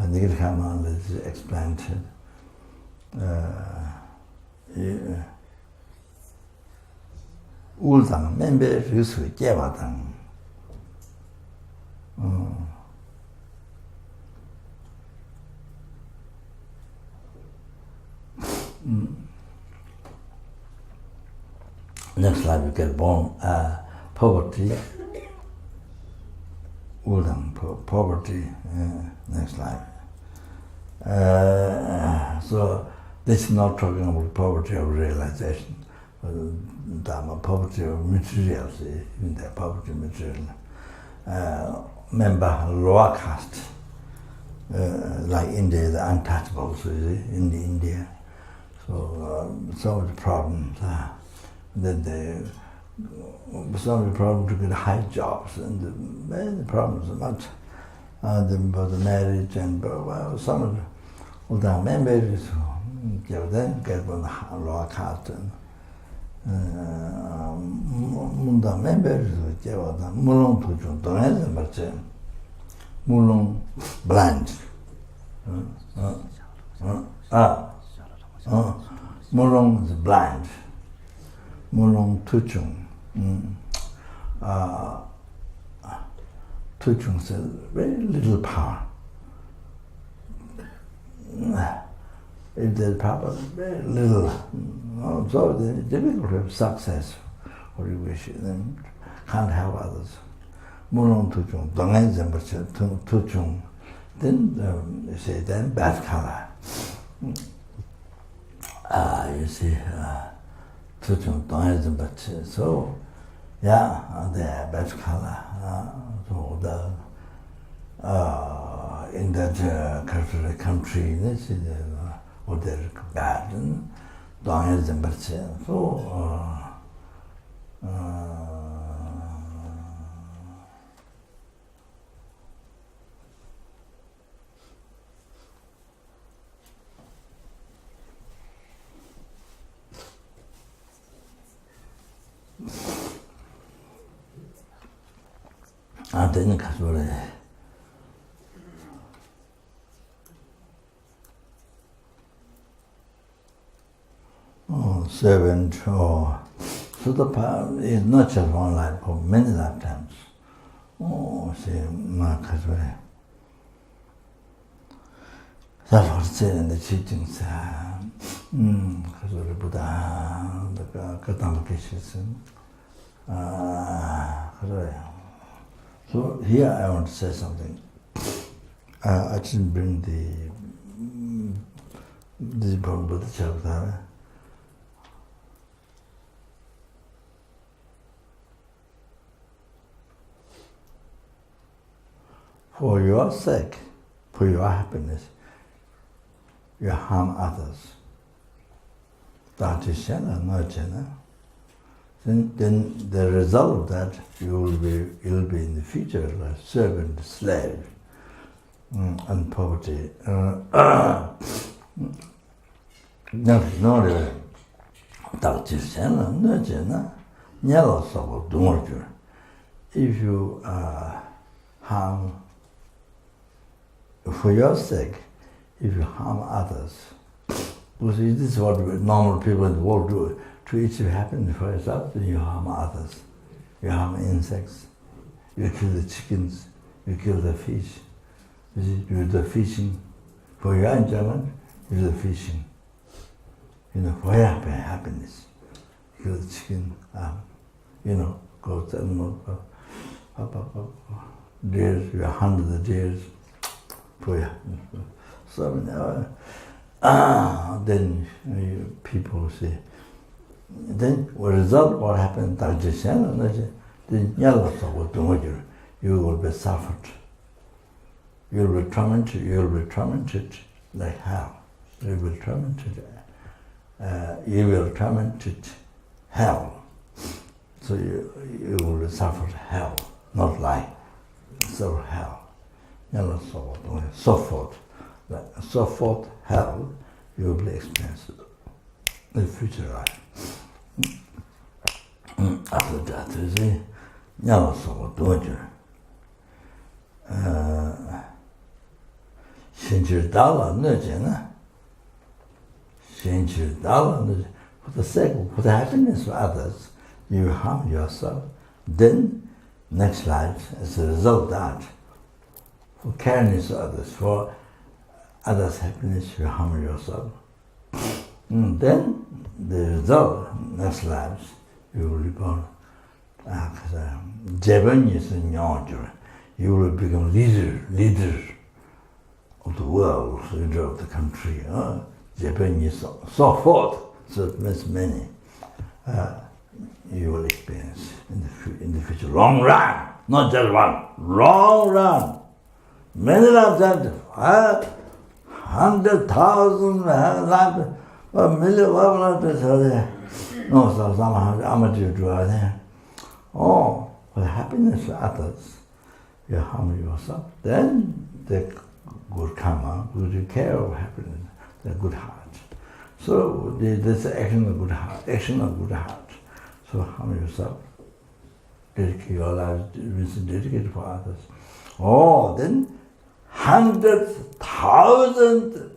negative karma is explanted. 울당 멤베 르스 깨바당. Next life you get born poverty. Poverty, next life. So this is not talking about poverty of realization, dharma, poverty of materials, even the poverty material. Member lower caste, like India, the untouchables in India. So some of the problems that some of the problems to get high jobs, and the problems are much about the marriage and some of the members then get on the lower caste munda members get on the mulong to mulong blind mulong is blind. Mulong tuchung. Tuchung says very little power. If there's power, very little. So it's difficult to have success, or you wish, then can't help others. Mulong tuchung, dongen zembache tuchung. Then you say, then bad color. You see. So yeah, the bad color. So in that country, this is what they're bad. So then 가서래. Servant, so the power is not just one life, but many lifetimes. Say, 가서래. That's what it said in the teachings. 가서래 Buddha, the Katamakesis. 가서래. So here I want to say something. I didn't bring this bodhichitta. for your sake, for your happiness, you harm others. Then the result of that, you'll be in the future a servant, slave, and poverty. If you harm, for your sake, if you harm others, because this is what normal people in the world do. To achieve happiness for yourself, then you harm others. You harm insects. You kill the chickens. You kill the fish. You do the fishing. For your enjoyment, you do the fishing. For your happiness. You kill the chicken. Goats, animals. Deers, you hunt the deers. For your so then people say, then result what happened, then you will be suffered. You will be tormented like hell. You will be tormented hell. So you will be suffered hell, not like suffer hell. So forth hell you will be experienced in the future life. After that, you see, for the sake of, for the happiness of others, you harm yourself. Then, next life, as a result of that, for kindness of others, for others' happiness, you harm yourself. Then, the result, next lives, you will be born. You will become leader of the world, leader of the country. Japanese, so forth. So it means many. You will experience in the future, long run, not just one, long run. Many lifetimes, 100,000 lives, a million lives. No, so somehow amateur do it. Oh, for the happiness of others, you harm yourself. Then the good karma will care of happiness, the good heart. So this action of good heart. So harm yourself. Dedicate your life, dedicate for others. Oh, then 100,000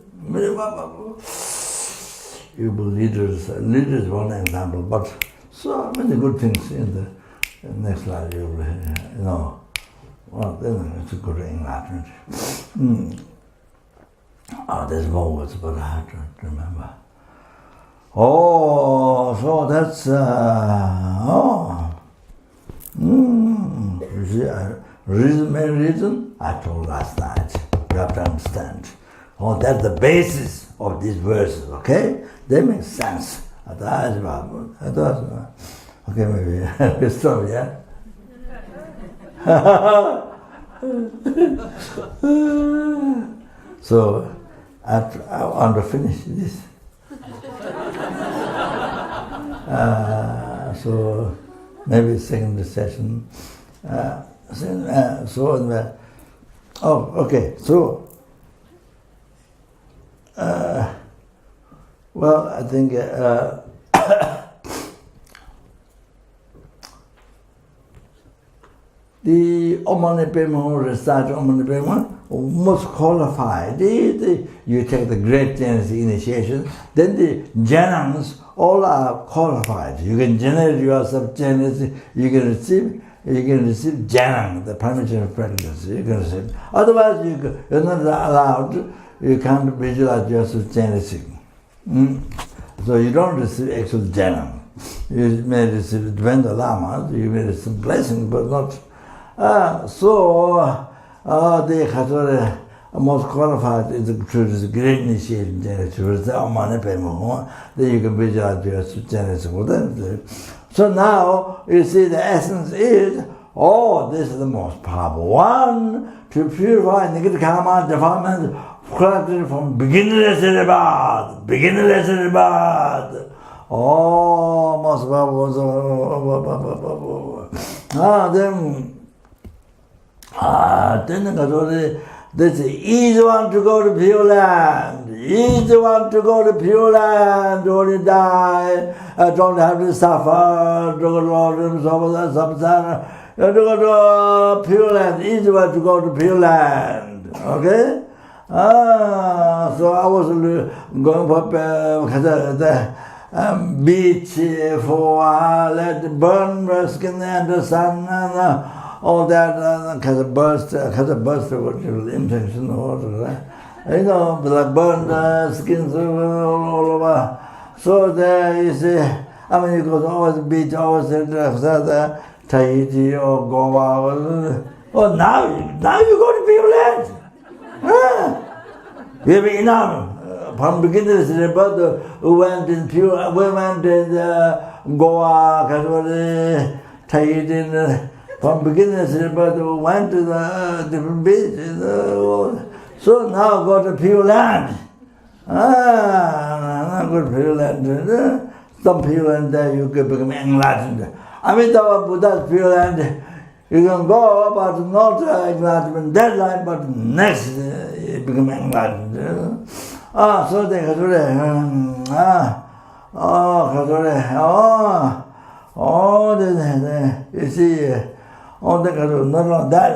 you will leaders is one example, but so many good things in the next life you will, well, then it's a good enlightenment. There's more words, but I have to remember. Oh, so that's, you see, main reason I told last night. You have to understand. Oh, that's the basis of these verses, okay? They make sense. Okay, maybe we stop, yeah? So, I want to finish this. So, maybe second session. Okay, so, well, I think the Omani Pema who recite Omani Pema most qualified. You take the great Genesis initiation, then the Janans all are qualified. You can generate yourself Genesis, you can receive Janang, the permission practice. You can receive. Otherwise, you're not allowed. You can't visualize yourself Genesis. So you don't receive actual Janang. You may receive Dvenda Lama, you may receive blessing, but not. The Khatora most qualified is the great initiation Genesis. Then you can visualize yourself Genesis. So now you see the essence is oh, this is the most powerful one to purify negative karma, defilements, corrupted from beginnerless rebirth, beginnerless rebirth. Oh, most powerful. Then this is easy one to go to Pure Land. Easy one to go to Pure Land. Only die. Don't have to suffer. Don't go to Pure Land. Easy one to go to Pure Land. Okay? So I was going for the beach for let burn my skin and the sun and all that because it burst what you intention or like burn the skins all over. So there you see, I mean you go to always beach, always the Tahiti or Goa. Oh, now you go to Pure Land. We have enough. From beginners, but we went in Goa, Tahiti. From beginners, but we went to the different beaches. So now go to Pure Land. Not go to Pure Land. Some Pure Land there you can become enlightened. I mean, the Buddha's Pure Land, you can go, but not enlightenment deadline, but next you become enlightened. So they you see, not only that,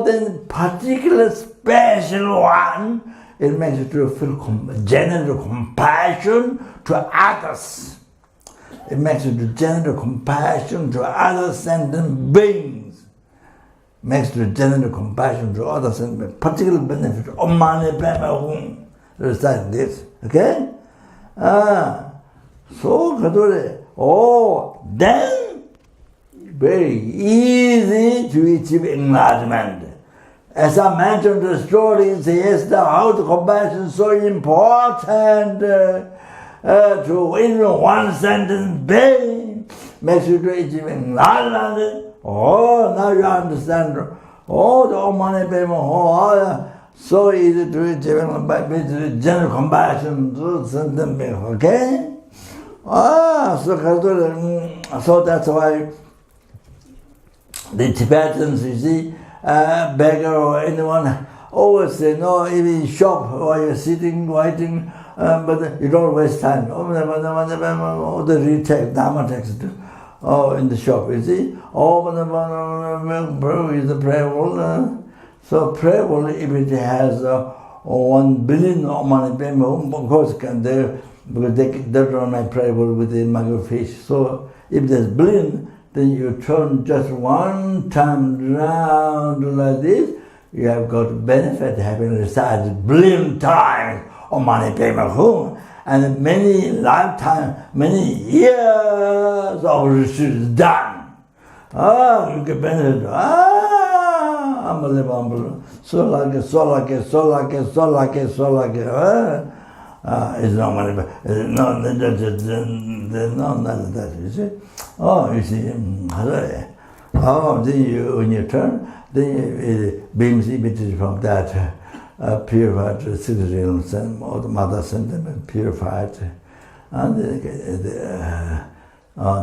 then particular special one, it makes you to feel general compassion to others. It makes you to general compassion to other sentient beings. Makes you general compassion to other sentient beings. Particular benefit of money, home. Recite this, okay? So, then very easy to achieve enlightenment. As I mentioned the story, it says how the compassion is so important to even one sentence being makes you to achieve enlightenment. Oh, now you understand. Oh, the money payment. So easy to achieve by general compassion to sentient being. Okay? So that's why the Tibetans, you see, beggar or anyone, always say, no, even in shop while you're sitting, waiting, but you don't waste time. The retake, dharma text, in the shop, you see. Is the prayer bowl. So prayer bowl, if it has 1 billion money payment, of course, because they don't make prayer bowl with the microfiche. So if there's billion, then you turn just one time round like this, you have got benefit having recited billion times of money payment home, and many lifetime, many years of research done. You get benefit. Unbelievable. So like it. It's not money, but no, there's no none of that, you see. You see, then you, when you turn, then it beams images from that purified six realms or the mother sentiment purified, and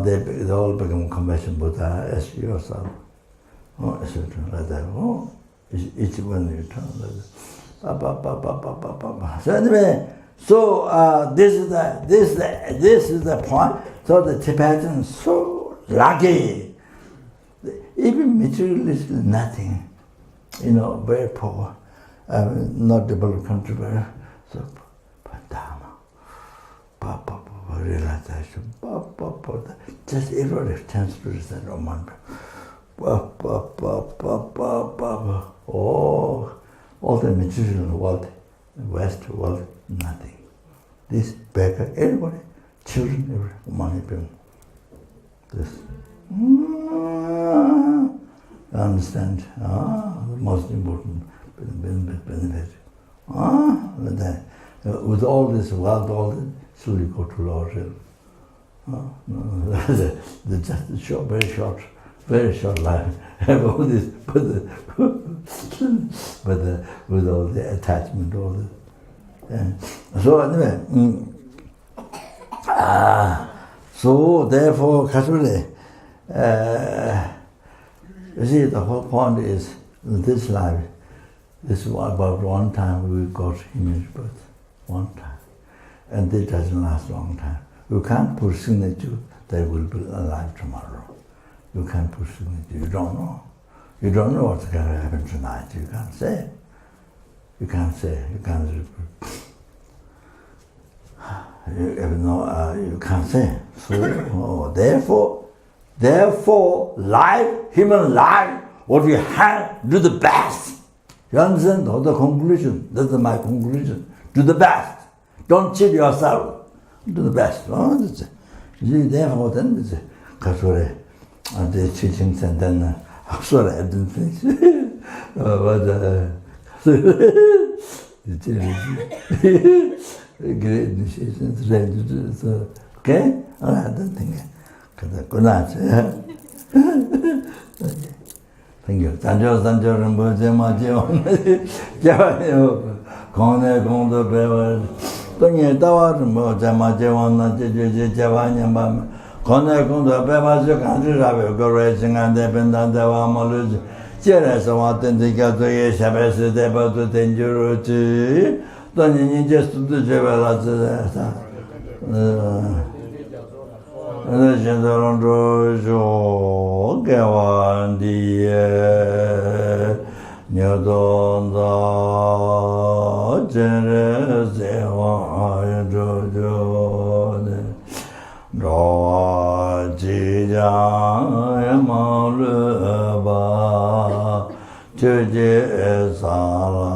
they all become compassion Buddha as yourself. Etc. Like that. Each one you turn like that. So anyway. So this is the point. So the Tibetans so lucky. Even materialist nothing, very poor, not developed country, so dharma, realization, just everybody tends to recite Om. All the material world, West world, nothing. This beggar, everybody, children, everybody, money, people. This. Understand? The most important benefit. With all this wealth, all this, so you go to Lord. Just short, very short very short life. All this, with all the attachment, all the. So anyway, so therefore, Kasuri, you see, the whole point is this life. This is about one time we got image birth, one time, and it doesn't last a long time. You can't put signature that will be alive tomorrow. You can't put signature. You don't know. You don't know what's going to happen tonight. You can't say. You can't say. You can't. You can't say. So therefore, life, human life, what we have, do the best. You understand? That's the conclusion. That's my conclusion. Do the best. Don't cheat yourself. Do the best. Therefore, then it's the teaching sentence. Sorry, I didn't finish. But great initiation. Okay? I don't think. Good night. Thank you. Sanjo Rinpoche ma jeon. Jayo kone kondo bewa. Tonye tawa Rinpoche ma jeon na je javanya ba. Kone kondo bewa je kanji rabe gore singande bendan dewa malu. Jere sawa tende ka to ye shabese de ba to tenjuro chi. Tonye ni je studu je la sa. Rojo Gawandi Nyadonda Jeresewa Jojo Roja Maluba Jeje Sala